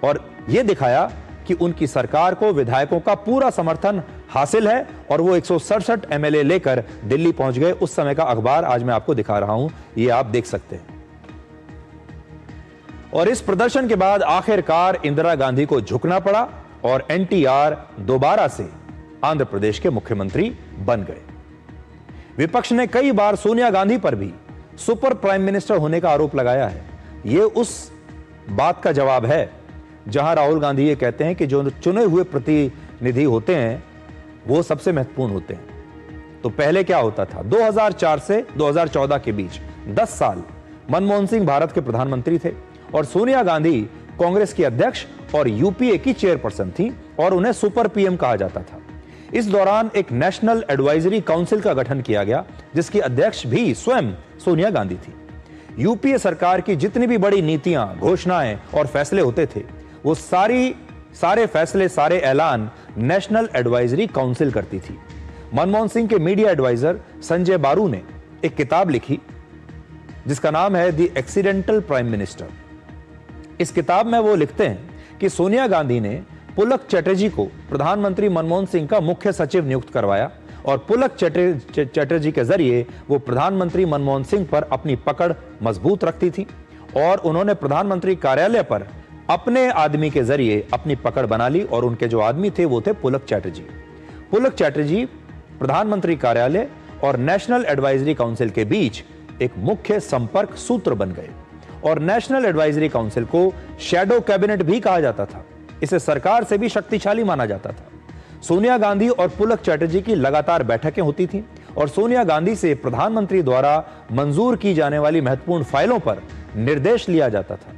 और यह दिखाया कि उनकी सरकार को विधायकों का पूरा समर्थन हासिल है और वो 167 एमएलए लेकर दिल्ली पहुंच गए। उस समय का अखबार आज मैं आपको दिखा रहा हूं, ये आप देख सकते हैं। और इस प्रदर्शन के बाद आखिरकार इंदिरा गांधी को झुकना पड़ा और एनटीआर दोबारा से आंध्र प्रदेश के मुख्यमंत्री बन गए। विपक्ष ने कई बार सोनिया गांधी पर भी सुपर प्राइम मिनिस्टर होने का आरोप लगाया है। यह उस बात का जवाब है जहां राहुल गांधी ये कहते हैं कि जो चुने हुए प्रतिनिधि होते हैं वो सबसे महत्वपूर्ण होते हैं। तो पहले क्या होता था, 2004 से 2014 के बीच 10 साल मनमोहन सिंह भारत के प्रधानमंत्री थे और सोनिया गांधी कांग्रेस की अध्यक्ष और यूपीए की चेयरपर्सन थी और उन्हें सुपर पीएम कहा जाता था। इस दौरान एक नेशनल एडवाइजरी काउंसिल का गठन किया गया जिसकी अध्यक्ष भी स्वयं सोनिया गांधी थी। यूपीए सरकार की जितनी भी बड़ी नीतियां, घोषणाएं और फैसले होते थे वो सारे फैसले, सारे ऐलान नेशनल एडवाइजरी काउंसिल करती थी। मनमोहन सिंह के मीडिया एडवाइजर संजय बारू ने एक किताब लिखी जिसका नाम है द एक्सीडेंटल प्राइम मिनिस्टर। इस किताब में वो लिखते हैं कि सोनिया गांधी ने पुलक चटर्जी को प्रधानमंत्री मनमोहन सिंह का मुख्य सचिव नियुक्त करवाया और पुलक चटर्जी के जरिए वो प्रधानमंत्री मनमोहन सिंह पर अपनी पकड़ मजबूत रखती थी और उन्होंने प्रधानमंत्री कार्यालय पर अपने आदमी के जरिए अपनी पकड़ बना ली और उनके जो आदमी थे वो थे पुलक चटर्जी। पुलक चटर्जी प्रधानमंत्री कार्यालय और नेशनल एडवाइजरी काउंसिल के बीच एक मुख्य संपर्क सूत्र बन गए और नेशनल एडवाइजरी काउंसिल को शैडो कैबिनेट भी कहा जाता था। इसे सरकार से भी शक्तिशाली माना जाता था। सोनिया गांधी और पुलक चटर्जी की लगातार बैठकें होती थीं और सोनिया गांधी से प्रधानमंत्री द्वारा मंजूर की जाने वाली महत्वपूर्ण फाइलों पर निर्देश लिया जाता था।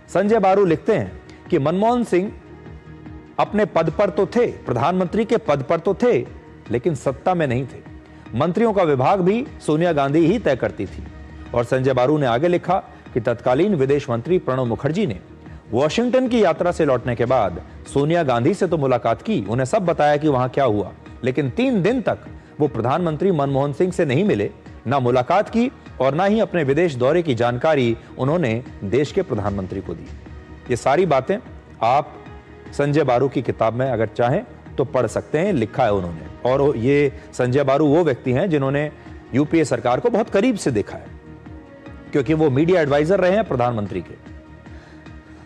संजय बारू लिखते हैं कि मनमोहन सिंह अपने पद पर तो थे, प्रधानमंत्री के पद पर तो थे, लेकिन सत्ता में नहीं थे। मंत्रियों का विभाग भी सोनिया गांधी ही तय करती थी। और संजय बारू ने आगे लिखा कि तत्कालीन विदेश मंत्री प्रणब मुखर्जी ने वॉशिंगटन की यात्रा से लौटने के बाद सोनिया गांधी से तो मुलाकात की, उन्हें सब बताया कि वहां क्या हुआ, लेकिन 3 दिन तक वो प्रधानमंत्री मनमोहन सिंह से नहीं मिले, ना मुलाकात की और ना ही अपने विदेश दौरे की जानकारी उन्होंने देश के प्रधानमंत्री को दी। ये सारी बातें आप संजय बारू की किताब में अगर चाहें तो पढ़ सकते हैं, लिखा है उन्होंने। और ये संजय बारू वो व्यक्ति हैं जिन्होंने यूपीए सरकार को बहुत करीब से देखा है क्योंकि वो मीडिया एडवाइजर रहे हैं प्रधानमंत्री के।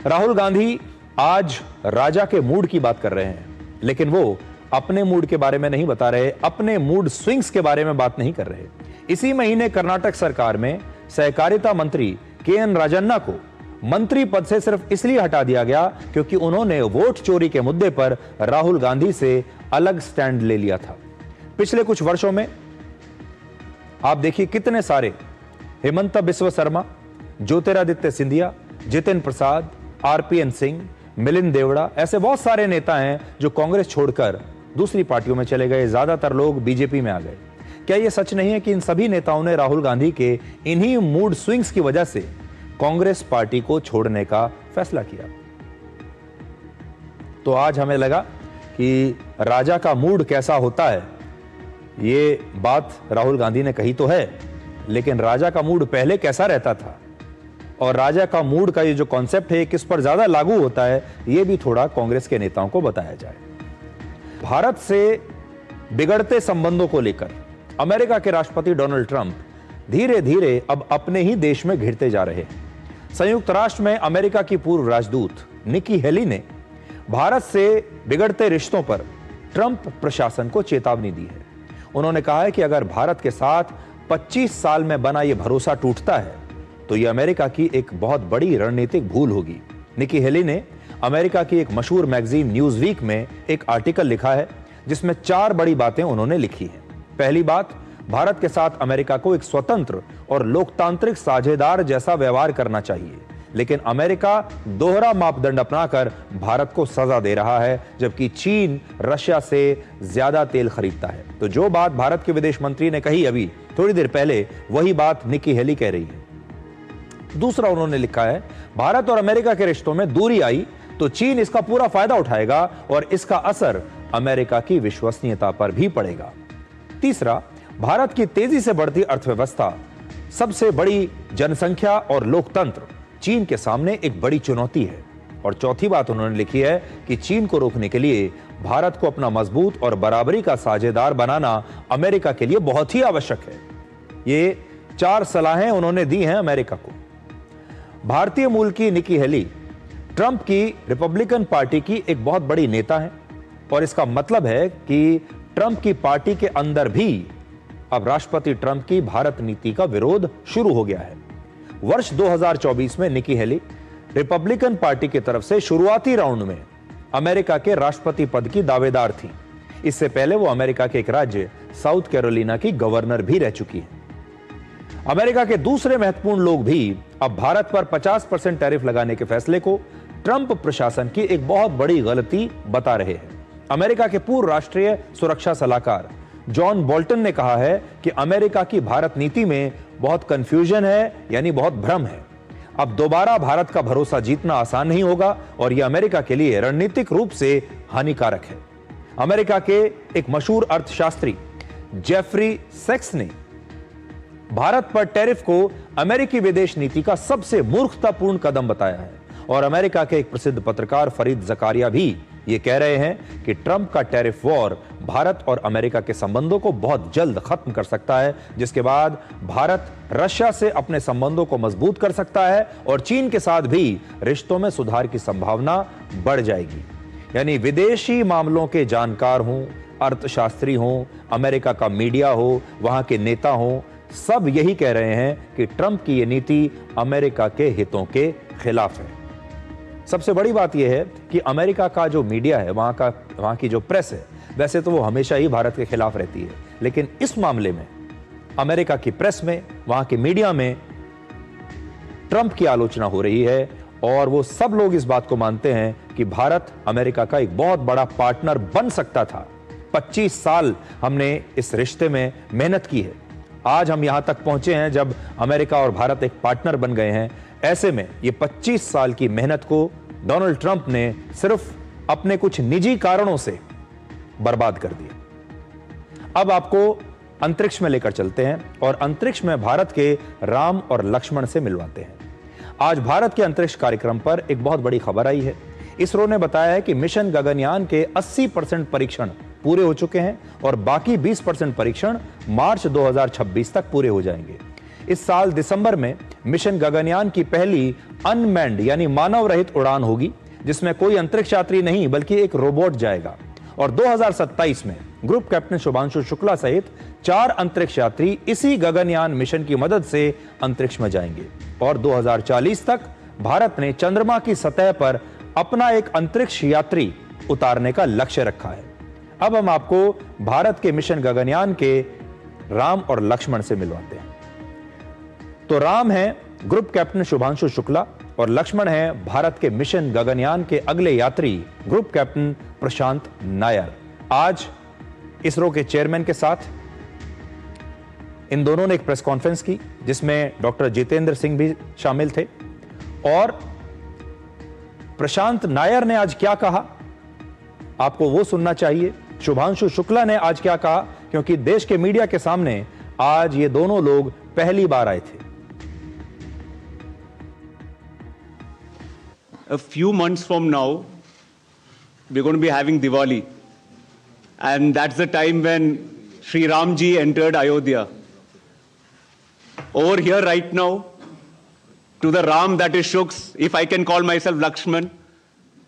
राहुल गांधी आज राजा के मूड की बात कर रहे हैं, लेकिन वो अपने मूड के बारे में नहीं बता रहे, अपने मूड स्विंग्स के बारे में बात नहीं कर रहे। इसी महीने कर्नाटक सरकार में सहकारिता मंत्री के.एन. राजन्ना को मंत्री पद से सिर्फ इसलिए हटा दिया गया क्योंकि उन्होंने वोट चोरी के मुद्दे पर राहुल गांधी से अलग स्टैंड ले लिया था। पिछले कुछ वर्षों में आप देखिए कितने सारे हेमंत बिस्वा शर्मा, ज्योतिरादित्य सिंधिया, जितिन प्रसाद, आरपीएन सिंह, मिलिंद देवड़ा, ऐसे बहुत सारे नेता हैं जो कांग्रेस छोड़कर दूसरी पार्टियों में चले गए। ज्यादातर लोग बीजेपी में आ गए। क्या यह सच नहीं है कि इन सभी नेताओं ने राहुल गांधी के इन्हीं मूड स्विंग्स की वजह से कांग्रेस पार्टी को छोड़ने का फैसला किया? तो आज हमें लगा कि राजा का मूड कैसा होता है, ये बात राहुल गांधी ने कही तो है, लेकिन राजा का मूड पहले कैसा रहता था और राजा का मूड का ये जो कॉन्सेप्ट है किस पर ज्यादा लागू होता है, ये भी थोड़ा कांग्रेस के नेताओं को बताया जाए। भारत से बिगड़ते संबंधों को लेकर अमेरिका के राष्ट्रपति डोनाल्ड ट्रंप धीरे धीरे अब अपने ही देश में घिरते जा रहे हैं। संयुक्त राष्ट्र में अमेरिका की पूर्व राजदूत निकी हेली ने भारत से बिगड़ते रिश्तों पर ट्रंप प्रशासन को चेतावनी दी है। उन्होंने कहा है कि अगर भारत के साथ 25 साल में बना यह भरोसा टूटता है तो यह अमेरिका की एक बहुत बड़ी रणनीतिक भूल होगी। निकी हेली ने अमेरिका की एक मशहूर मैगजीन न्यूज वीक में एक आर्टिकल लिखा है जिसमें 4 बड़ी बातें उन्होंने लिखी हैं। पहली बात, भारत के साथ अमेरिका को एक स्वतंत्र और लोकतांत्रिक साझेदार जैसा व्यवहार करना चाहिए, लेकिन अमेरिका दोहरा मापदंड अपनाकर भारत को सजा दे रहा है, जबकि चीन रशिया से ज्यादा तेल खरीदता है। तो जो बात भारत के विदेश मंत्री ने कही अभी थोड़ी देर पहले, वही बात निकी हेली कह रही है। दूसरा उन्होंने लिखा है, भारत और अमेरिका के रिश्तों में दूरी आई तो चीन इसका पूरा फायदा उठाएगा और इसका असर अमेरिका की विश्वसनीयता पर भी पड़ेगा। तीसरा, भारत की तेजी से बढ़ती अर्थव्यवस्था, सबसे बड़ी जनसंख्या और लोकतंत्र चीन के सामने एक बड़ी चुनौती है। और चौथी बात उन्होंने लिखी है कि चीन को रोकने के लिए भारत को अपना मजबूत और बराबरी का साझेदार बनाना अमेरिका के लिए बहुत ही आवश्यक है। ये 4 सलाहें उन्होंने दी हैं अमेरिका को। भारतीय मूल की निकी हेली ट्रंप की रिपब्लिकन पार्टी की एक बहुत बड़ी नेता है और इसका मतलब है कि ट्रंप की पार्टी के अंदर भी अब राष्ट्रपति ट्रंप की भारत नीति का विरोध शुरू हो गया है। वर्ष 2024 में निकी हेली रिपब्लिकन पार्टी की तरफ से शुरुआती राउंड में अमेरिका के राष्ट्रपति पद की दावेदार थी। इससे पहले वो अमेरिका के एक राज्य साउथ कैरोलिना की गवर्नर भी रह चुकी है। अमेरिका के दूसरे महत्वपूर्ण लोग भी अब भारत पर 50% टैरिफ लगाने के फैसले को ट्रंप प्रशासन की एक बहुत बड़ी गलती बता रहे हैं। अमेरिका के पूर्व राष्ट्रीय सुरक्षा सलाहकार जॉन बोल्टन ने कहा है कि अमेरिका की भारत नीति में बहुत कंफ्यूजन है, यानी बहुत भ्रम है। अब दोबारा भारत का भरोसा जीतना आसान नहीं होगा और यह अमेरिका के लिए रणनीतिक रूप से हानिकारक है। अमेरिका के एक मशहूर अर्थशास्त्री जेफरी सेक्स ने भारत पर टैरिफ को अमेरिकी विदेश नीति का सबसे मूर्खतापूर्ण कदम बताया है और अमेरिका के एक प्रसिद्ध पत्रकार फरीद जकारिया भी ये कह रहे हैं कि ट्रंप का टैरिफ वॉर भारत और अमेरिका के संबंधों को बहुत जल्द खत्म कर सकता है, जिसके बाद भारत रशिया से अपने संबंधों को मजबूत कर सकता है और चीन के साथ भी रिश्तों में सुधार की संभावना बढ़ जाएगी। यानी विदेशी मामलों के जानकार हों, अर्थशास्त्री हों, अमेरिका का मीडिया हो, वहां के नेता हों, सब यही कह रहे हैं कि ट्रंप की यह नीति अमेरिका के हितों के खिलाफ है। सबसे बड़ी बात यह है कि अमेरिका का जो मीडिया है, वहां की जो प्रेस है, वैसे तो वो हमेशा ही भारत के खिलाफ रहती है, लेकिन इस मामले में अमेरिका की प्रेस में, वहां के मीडिया में ट्रंप की आलोचना हो रही है और वो सब लोग इस बात को मानते हैं कि भारत अमेरिका का एक बहुत बड़ा पार्टनर बन सकता था। 25 साल हमने इस रिश्ते में मेहनत की है, आज हम यहां तक पहुंचे हैं जब अमेरिका और भारत एक पार्टनर बन गए हैं। ऐसे में ये 25 साल की मेहनत को डोनाल्ड ट्रंप ने सिर्फ अपने कुछ निजी कारणों से बर्बाद कर दिया। अब आपको अंतरिक्ष में लेकर चलते हैं और अंतरिक्ष में भारत के राम और लक्ष्मण से मिलवाते हैं। आज भारत के अंतरिक्ष कार्यक्रम पर एक बहुत बड़ी खबर आई है। इसरो ने बताया है कि मिशन गगनयान के 80% परीक्षण पूरे हो चुके हैं और बाकी 20% परीक्षण मार्च 2026 तक पूरे हो जाएंगे। इस साल दिसंबर में मिशन गगनयान की पहली अनमैन्ड यानी मानव रहित उड़ान होगी, जिसमें कोई अंतरिक्ष यात्री नहीं बल्कि एक रोबोट जाएगा। और 2027 में ग्रुप कैप्टन शुभांशु शुक्ला सहित 4 अंतरिक्ष यात्री इसी गगनयान मिशन की मदद से अंतरिक्ष में जाएंगे। और 2040 तक भारत ने चंद्रमा की सतह पर अपना एक अंतरिक्ष यात्री उतारने का लक्ष्य रखा है। अब हम आपको भारत के मिशन गगनयान के राम और लक्ष्मण से मिलवाते हैं। तो राम है ग्रुप कैप्टन शुभांशु शुक्ला और लक्ष्मण है भारत के मिशन गगनयान के अगले यात्री ग्रुप कैप्टन प्रशांत नायर। आज इसरो के चेयरमैन के साथ इन दोनों ने एक प्रेस कॉन्फ्रेंस की जिसमें डॉक्टर जितेंद्र सिंह भी शामिल थे। और प्रशांत नायर ने आज क्या कहा, आपको वो सुनना चाहिए। शुभांशु शुक्ला ने आज क्या कहा, क्योंकि देश के मीडिया के सामने आज ये दोनों लोग पहली बार आए थे। A few months from now, we're going to be having Diwali. And that's the time when Sri Ramji entered Ayodhya. Over here right now, to the Ram that is Shuks, if I can call myself Lakshman,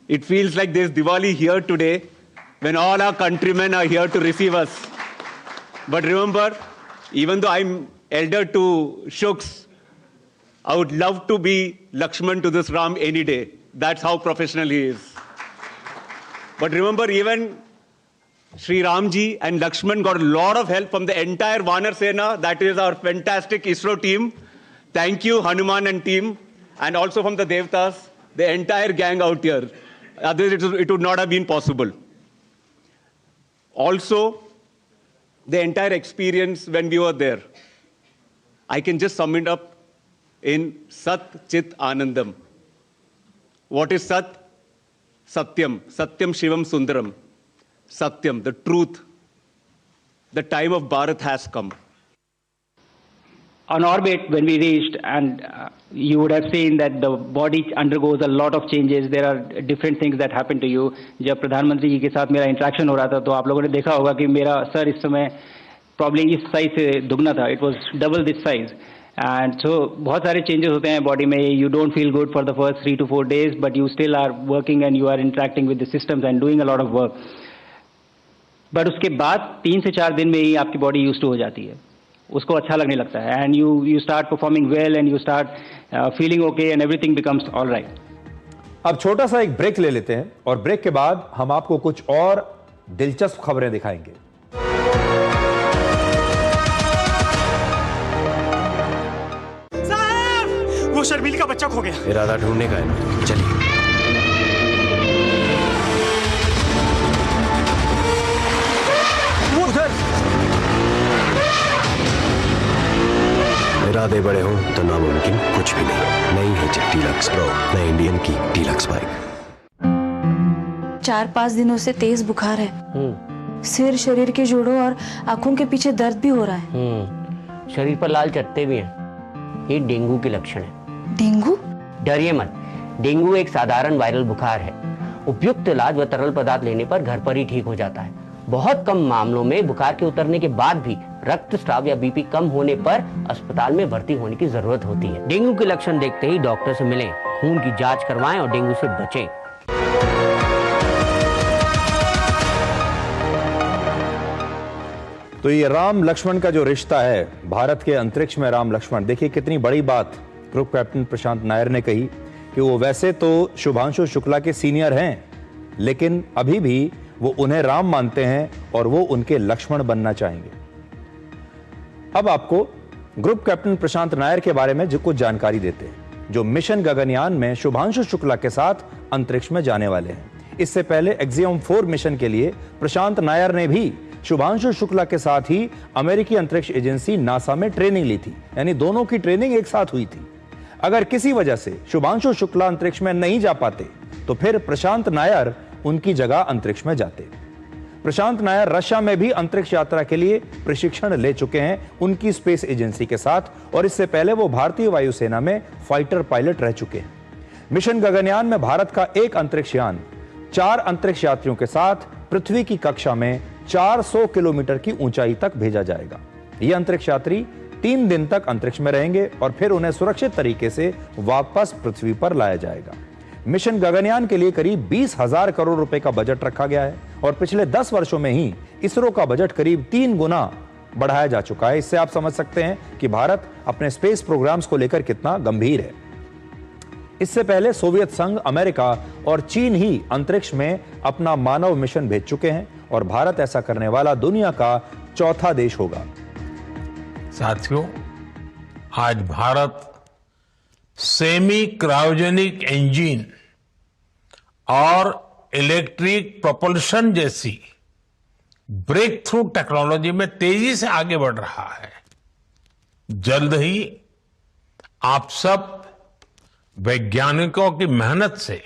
it feels like there's Diwali here today when all our countrymen are here to receive us. But remember, even though I'm elder to Shuks, I would love to be Lakshman to this Ram any day. That's how professional he is. But remember, even Sri Ramji and Lakshman got a lot of help from the entire Vanar Sena, that is our fantastic ISRO team. Thank you, Hanuman and team, and also from the Devtas, the entire gang out here. Otherwise, it would not have been possible. Also, the entire experience when we were there, I can just sum it up in Sat Chit Anandam. What is Sat? Satyam. Satyam Shivam Sundaram. Satyam, the truth. The time of Bharat has come. On orbit, when we reached, and you would have seen that the body undergoes a lot of changes. There are different things that happen to you. जब प्रधानमंत्री जी के साथ मेरा interaction हो रहा था, तो आप लोगों ने देखा होगा कि मेरा सर इस समय प्रॉब्ली इस साइज से दुगना था. It was double this size. And so बहुत सारे changes होते हैं बॉडी में. You don't feel good for the first 3 to 4 days, but you still are working and you are interacting with the systems and doing a lot of work. But उसके बाद 3 से 4 दिन में ही आपकी बॉडी यूज टू हो जाती है, उसको अच्छा लगने लगता है, and you start performing well and you start feeling okay and everything becomes all right. अब छोटा सा एक ब्रेक ले लेते हैं और ब्रेक के बाद हम आपको कुछ और दिलचस्प खबरें दिखाएंगे. साहब, वो शर्मील का बच्चा खो गया. इरादा ढूंढने का है ना, चलिए. इरादे बड़े हों तो नामुमकिन कुछ भी नहीं. नई है डीलक्स प्रो, नई इंडियन की डीलक्स बाइक. 4-5 दिनों से तेज बुखार है. सिर, शरीर के जोड़ों और आंखों के पीछे दर्द भी हो रहा है. शरीर पर लाल चट्टे भी हैं. ये डेंगू के लक्षण है. डेंगू? डरिए मत, डेंगू एक साधारण वायरल बुखार है. उपयुक्त इलाज व तरल पदार्थ लेने पर घर पर ही ठीक हो जाता है. बहुत कम मामलों में बुखार के उतरने के बाद भी रक्तस्राव या बीपी कम होने पर अस्पताल में भर्ती होने की जरूरत होती है. डेंगू के लक्षण देखते ही डॉक्टर से मिलें, खून की जांच करवाएं और डेंगू से बचें. तो ये राम लक्ष्मण का जो रिश्ता है, भारत के अंतरिक्ष में राम लक्ष्मण, देखिए कितनी बड़ी बात ग्रुप कैप्टन प्रशांत नायर ने कही कि वो वैसे तो शुभांशु शुक्ला के सीनियर हैं, लेकिन अभी भी वो उन्हें राम मानते हैं और वो उनके लक्ष्मण बनना चाहेंगे. अब आपको ग्रुप कैप्टन प्रशांत नायर के बारे में जो कुछ जानकारी देते हैं, जो मिशन गगनयान में शुभांशु शुक्ला के साथ अंतरिक्ष में जाने वाले हैं. इससे पहले एक्सियम 4 मिशन के लिए प्रशांत नायर ने भी शुभांशु शुक्ला के साथ ही अमेरिकी अंतरिक्ष एजेंसी नासा में ट्रेनिंग ली थी, यानी दोनों की ट्रेनिंग एक साथ हुई थी. अगर किसी वजह से शुभांशु शुक्ला अंतरिक्ष में नहीं जा पाते तो फिर प्रशांत नायर उनकी जगह अंतरिक्ष में जाते. प्रशांत नायर रशिया में भी अंतरिक्ष यात्रा के लिए प्रशिक्षण ले चुके हैं उनकी स्पेस एजेंसी के साथ, और इससे पहले वो भारतीय वायुसेना में फाइटर पायलट रह चुके हैं. मिशन गगनयान में भारत का एक अंतरिक्ष यान 4 अंतरिक्ष यात्रियों के साथ पृथ्वी की कक्षा में 400 किलोमीटर की ऊंचाई तक भेजा जाएगा. ये अंतरिक्ष यात्री 3 दिन तक अंतरिक्ष में रहेंगे और फिर उन्हें सुरक्षित तरीके से वापस पृथ्वी पर लाया जाएगा. मिशन गगनयान के लिए करीब 20,000 करोड़ रुपए का बजट रखा गया है और पिछले 10 वर्षों में ही इसरो का बजट करीब 3 गुना बढ़ाया जा चुका है. इससे आप समझ सकते हैं कि भारत अपने स्पेस प्रोग्राम्स को लेकर कितना गंभीर है. इससे पहले सोवियत संघ, अमेरिका और चीन ही अंतरिक्ष में अपना मानव मिशन भेज चुके हैं और भारत ऐसा करने वाला दुनिया का 4था देश होगा. साथियों, आज भारत सेमी क्रायोजेनिक इंजन और इलेक्ट्रिक प्रोपल्शन जैसी ब्रेक थ्रू टेक्नोलॉजी में तेजी से आगे बढ़ रहा है. जल्द ही आप सब वैज्ञानिकों की मेहनत से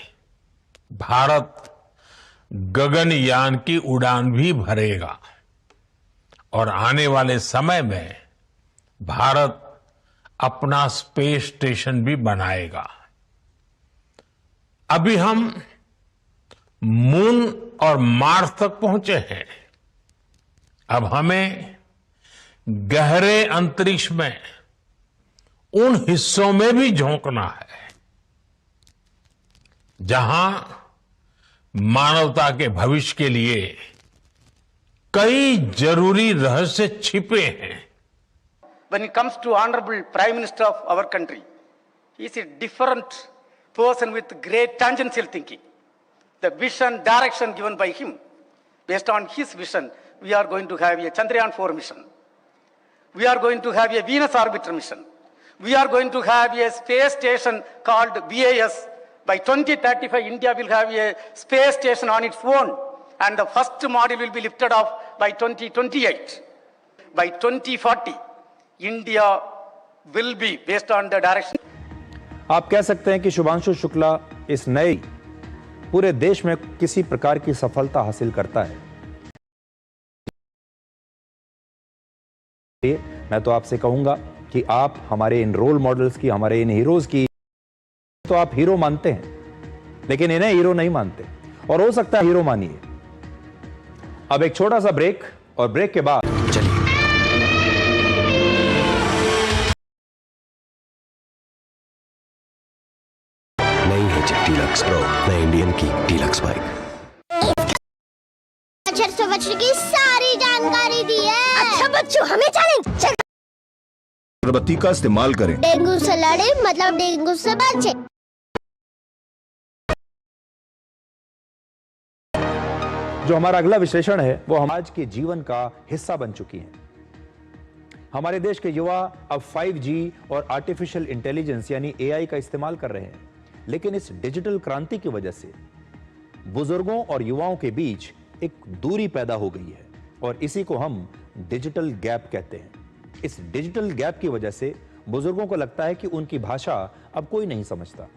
भारत गगनयान की उड़ान भी भरेगा और आने वाले समय में भारत अपना स्पेस स्टेशन भी बनाएगा. अभी हम मून और मार्स तक पहुंचे हैं, अब हमें गहरे अंतरिक्ष में उन हिस्सों में भी झोंकना है जहां मानवता के भविष्य के लिए कई जरूरी रहस्य छिपे हैं। When it comes to Honorable Prime Minister of our country, he is a different person with great tangential thinking. The vision, direction given by him, based on his vision, we are going to have a Chandrayaan-4 mission. We are going to have a Venus orbiter mission. We are going to have a space station called BAS. By 2035, India will have a space station on its own, and the first module will be lifted off by 2028. By 2040, India will be, based on the direction. आप कह सकते हैं कि शुभांशु शुक्ला इस नए पूरे देश में किसी प्रकार की सफलता हासिल करता है। मैं तो आपसे कहूंगा कि आप हमारे इन रोल मॉडल्स की, हमारे इन हीरोज की तो आप हीरो मानते हैं, लेकिन इन्हें हीरो नहीं मानते, और हो सकता है हीरो मानिए। अब एक छोटा सा ब्रेक, और ब्रेक के बाद चलिए नई है डीलक्स प्रो, नई इंडियन की डीलक्स बाइक। बच्चों की सारी जानकारी दी है। अच्छा बच्चों, हमें चैलेंज। अगरबत्ती का इस्तेमाल करें। डेंगू से लड़े मतलब डेंगू से बचे। जो हमारा अगला विश्लेषण है वो हम आज के जीवन का हिस्सा बन चुकी हैं। हमारे देश के युवा अब 5G और आर्टिफिशियल इंटेलिजेंस यानी AI का इस्तेमाल कर रहे हैं, लेकिन इस डिजिटल क्रांति की वजह से बुजुर्गों और युवाओं के बीच एक दूरी पैदा हो गई है, और इसी को हम डिजिटल गैप कहते हैं। इस डिजिटल गैप की वजह से बुजुर्गों को लगता है कि उनकी भाषा अब कोई नहीं समझता।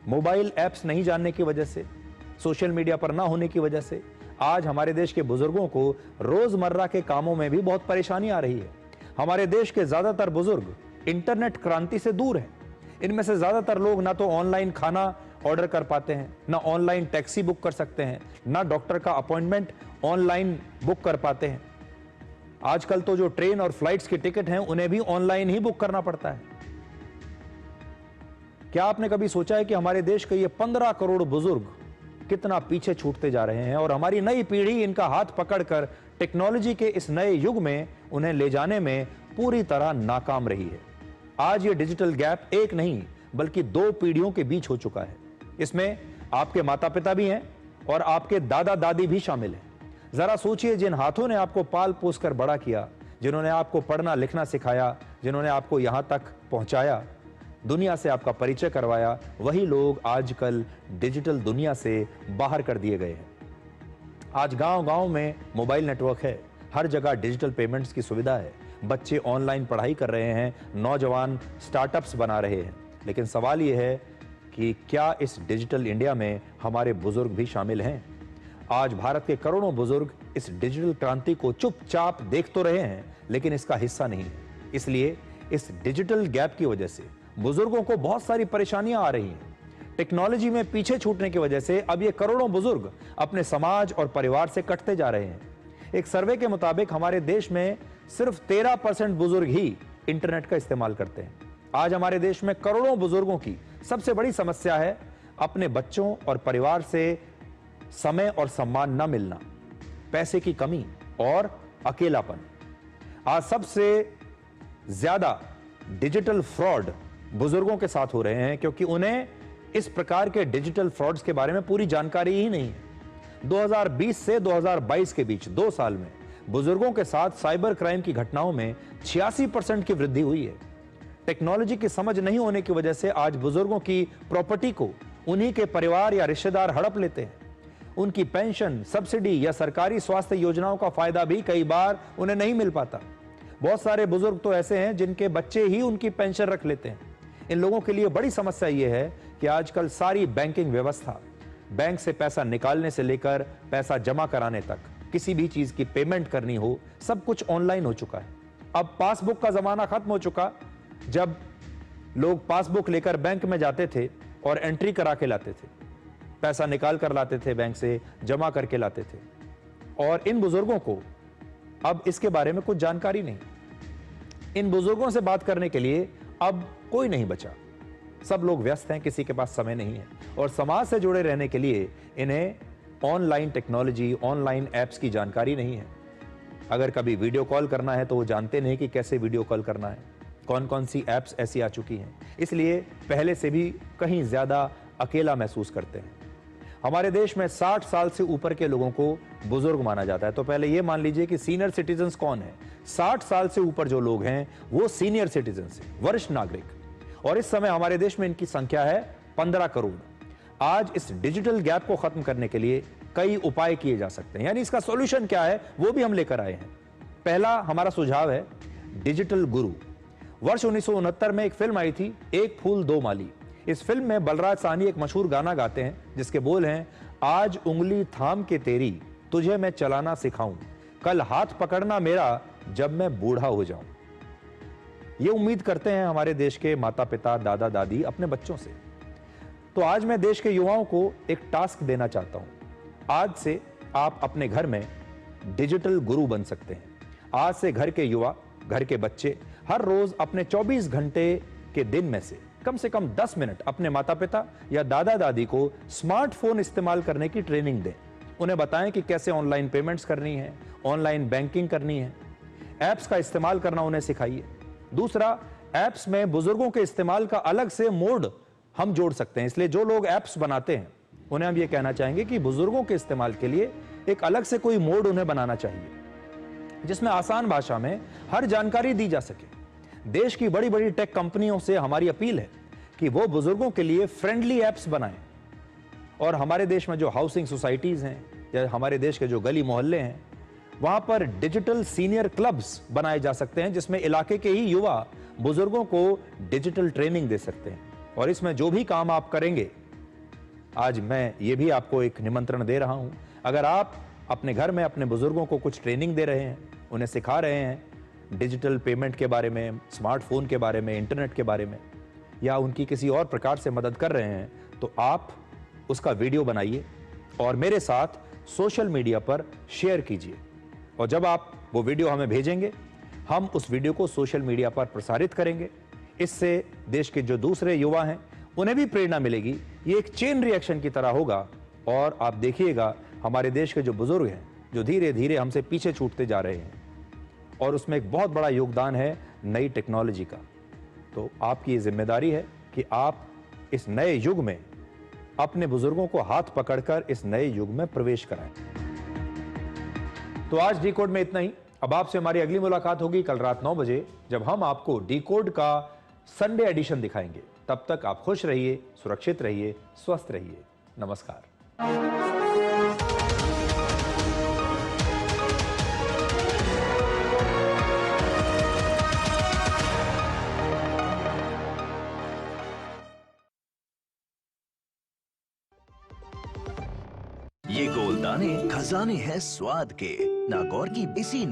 मोबाइल ऐप्स नहीं जानने की वजह से, सोशल मीडिया पर ना होने की वजह से आज हमारे देश के बुजुर्गों को रोजमर्रा के कामों में भी बहुत परेशानी आ रही है। हमारे देश के ज्यादातर बुजुर्ग इंटरनेट क्रांति से दूर हैं। इनमें से ज्यादातर लोग ना तो ऑनलाइन खाना ऑर्डर कर पाते हैं, ना ऑनलाइन टैक्सी बुक कर सकते हैं, ना डॉक्टर का अपॉइंटमेंट ऑनलाइन बुक कर पाते हैं। आजकल तो जो ट्रेन और फ्लाइट्स की टिकट हैं उन्हें भी ऑनलाइन ही बुक करना पड़ता है। क्या आपने कभी सोचा है कि हमारे देश के ये 15 करोड़ बुजुर्ग कितना पीछे छूटते जा रहे हैं, और हमारी नई पीढ़ी इनका हाथ पकड़कर टेक्नोलॉजी के इस नए युग में उन्हें ले जाने में पूरी तरह नाकाम रही है। आज ये डिजिटल गैप एक नहीं बल्कि 2 पीढ़ियों के बीच हो चुका है। इसमें आपके माता पिता भी हैं और आपके दादा दादी भी शामिल हैं। जरा सोचिए, जिन हाथों ने आपको पाल पोस कर बड़ा किया, जिन्होंने आपको पढ़ना लिखना सिखाया, जिन्होंने आपको यहां तक पहुंचाया, दुनिया से आपका परिचय करवाया, वही लोग आजकल डिजिटल दुनिया से बाहर कर दिए गए हैं। आज गांव-गांव में मोबाइल नेटवर्क है, हर जगह डिजिटल पेमेंट्स की सुविधा है, बच्चे ऑनलाइन पढ़ाई कर रहे हैं, नौजवान स्टार्टअप्स बना रहे हैं। लेकिन सवाल यह है कि क्या इस डिजिटल इंडिया में हमारे बुजुर्ग भी शामिल हैं? आज भारत के करोड़ों बुजुर्ग इस डिजिटल क्रांति को चुपचाप देख तो रहे हैं, लेकिन इसका हिस्सा नहीं है। इसलिए इस डिजिटल गैप की वजह से बुजुर्गों को बहुत सारी परेशानियां आ रही हैं। टेक्नोलॉजी में पीछे छूटने की वजह से अब ये करोड़ों बुजुर्ग अपने समाज और परिवार से कटते जा रहे हैं। एक सर्वे के मुताबिक हमारे देश में सिर्फ 13% बुजुर्ग ही इंटरनेट का इस्तेमाल करते हैं। आज हमारे देश में करोड़ों बुजुर्गों की सबसे बड़ी समस्या है अपने बच्चों और परिवार से समय और सम्मान न मिलना, पैसे की कमी और अकेलापन। आज सबसे ज्यादा डिजिटल फ्रॉड बुजुर्गों के साथ हो रहे हैं, क्योंकि उन्हें इस प्रकार के डिजिटल फ्रॉड्स के बारे में पूरी जानकारी ही नहीं है। 2020 से 2022 के बीच 2 साल में बुजुर्गों के साथ साइबर क्राइम की घटनाओं में 86% की वृद्धि हुई है। टेक्नोलॉजी की समझ नहीं होने की वजह से आज बुजुर्गों की प्रॉपर्टी को उन्हीं के परिवार या रिश्तेदार हड़प लेते हैं। उनकी पेंशन, सब्सिडी या सरकारी स्वास्थ्य योजनाओं का फायदा भी कई बार उन्हें नहीं मिल पाता। बहुत सारे बुजुर्ग तो ऐसे हैं जिनके बच्चे ही उनकी पेंशन रख लेते हैं। इन लोगों के लिए बड़ी समस्या यह है कि आजकल सारी बैंकिंग व्यवस्था, बैंक से पैसा निकालने से लेकर पैसा जमा कराने तक, किसी भी चीज की पेमेंट करनी हो, सब कुछ ऑनलाइन हो चुका है। अब पासबुक का जमाना खत्म हो चुका, जब लोग पासबुक लेकर बैंक में जाते थे और एंट्री करा के लाते थे, पैसा निकाल कर लाते थे, बैंक से जमा करके लाते थे। और इन बुजुर्गों को अब इसके बारे में कुछ जानकारी नहीं। इन बुजुर्गों से बात करने के लिए अब कोई नहीं बचा। सब लोग व्यस्त हैं, किसी के पास समय नहीं है, और समाज से जुड़े रहने के लिए इन्हें ऑनलाइन टेक्नोलॉजी, ऑनलाइन ऐप्स की जानकारी नहीं है। अगर कभी वीडियो कॉल करना है तो वो जानते नहीं कि कैसे वीडियो कॉल करना है, कौन कौन सी ऐप्स ऐसी आ चुकी हैं। इसलिए पहले से भी कहीं ज्यादा अकेला महसूस करते हैं। हमारे देश में 60 साल से ऊपर के लोगों को बुजुर्ग माना जाता है। तो पहले ये मान लीजिए कि सीनियर सिटीजन्स कौन है। 60 साल से ऊपर जो लोग हैं वो सीनियर सिटीजन्स हैं, वरिष्ठ नागरिक। और इस समय हमारे देश में इनकी संख्या है 15 करोड़। आज इस डिजिटल गैप को खत्म करने के लिए कई उपाय किए जा सकते हैं, यानी इसका सॉल्यूशन क्या है वो भी हम लेकर आए हैं। पहला हमारा सुझाव है डिजिटल गुरु। वर्ष 1969 में एक फिल्म आई थी, एक फूल दो माली। इस फिल्म में बलराज साहनी एक मशहूर गाना गाते हैं जिसके बोल हैं, आज उंगली थाम के तेरी तुझे मैं चलाना सिखाऊं, कल हाथ पकड़ना मेरा जब मैं बूढ़ा हो जाऊं। ये उम्मीद करते हैं हमारे देश के माता पिता, दादा दादी अपने बच्चों से। तो आज मैं देश के युवाओं को एक टास्क देना चाहता हूं। आज से आप अपने घर में डिजिटल गुरु बन सकते हैं। आज से घर के युवा, घर के बच्चे हर रोज अपने 24 घंटे के दिन में से कम 10 मिनट अपने माता पिता या दादा दादी को स्मार्टफोन इस्तेमाल करने की ट्रेनिंग दें। उन्हें बताएं कि कैसे ऑनलाइन पेमेंट्स करनी है, ऑनलाइन बैंकिंग करनी है, ऐप्स का इस्तेमाल करना उन्हें सिखाइए। दूसरा, ऐप्स में बुजुर्गों के इस्तेमाल का अलग से मोड हम जोड़ सकते हैं। इसलिए जो लोग ऐप्स बनाते हैं उन्हें हम ये कहना चाहेंगे कि बुजुर्गों के इस्तेमाल के लिए एक अलग से कोई मोड उन्हें बनाना चाहिए जिसमें आसान भाषा में हर जानकारी दी जा सके। देश की बड़ी बड़ी टेक कंपनियों से हमारी अपील है कि वो बुजुर्गों के लिए फ्रेंडली ऐप्स बनाएं। और हमारे देश में जो हाउसिंग सोसाइटीज हैं या हमारे देश के जो गली मोहल्ले हैं वहां पर डिजिटल सीनियर क्लब्स बनाए जा सकते हैं जिसमें इलाके के ही युवा बुजुर्गों को डिजिटल ट्रेनिंग दे सकते हैं। और इसमें जो भी काम आप करेंगे, आज मैं ये भी आपको एक निमंत्रण दे रहा हूं, अगर आप अपने घर में अपने बुजुर्गों को कुछ ट्रेनिंग दे रहे हैं, उन्हें सिखा रहे हैं डिजिटल पेमेंट के बारे में, स्मार्टफोन के बारे में, इंटरनेट के बारे में, या उनकी किसी और प्रकार से मदद कर रहे हैं, तो आप उसका वीडियो बनाइए और मेरे साथ सोशल मीडिया पर शेयर कीजिए। और जब आप वो वीडियो हमें भेजेंगे, हम उस वीडियो को सोशल मीडिया पर प्रसारित करेंगे। इससे देश के जो दूसरे युवा हैं उन्हें भी प्रेरणा मिलेगी। ये एक चेन रिएक्शन की तरह होगा और आप देखिएगा हमारे देश के जो बुजुर्ग हैं जो धीरे धीरे हमसे पीछे छूटते जा रहे हैं, और उसमें एक बहुत बड़ा योगदान है नई टेक्नोलॉजी का। तो आपकी ये जिम्मेदारी है कि आप इस नए युग में अपने बुजुर्गों को हाथ पकड़कर इस नए युग में प्रवेश कराएं। तो आज डिकोड में इतना ही। अब आपसे हमारी अगली मुलाकात होगी कल रात 9 बजे, जब हम आपको डिकोड का संडे एडिशन दिखाएंगे। तब तक आप खुश रहिए, सुरक्षित रहिए, स्वस्थ रहिए। नमस्कार। ये गोलदाने खजाने हैं स्वाद के। नागौर की इसी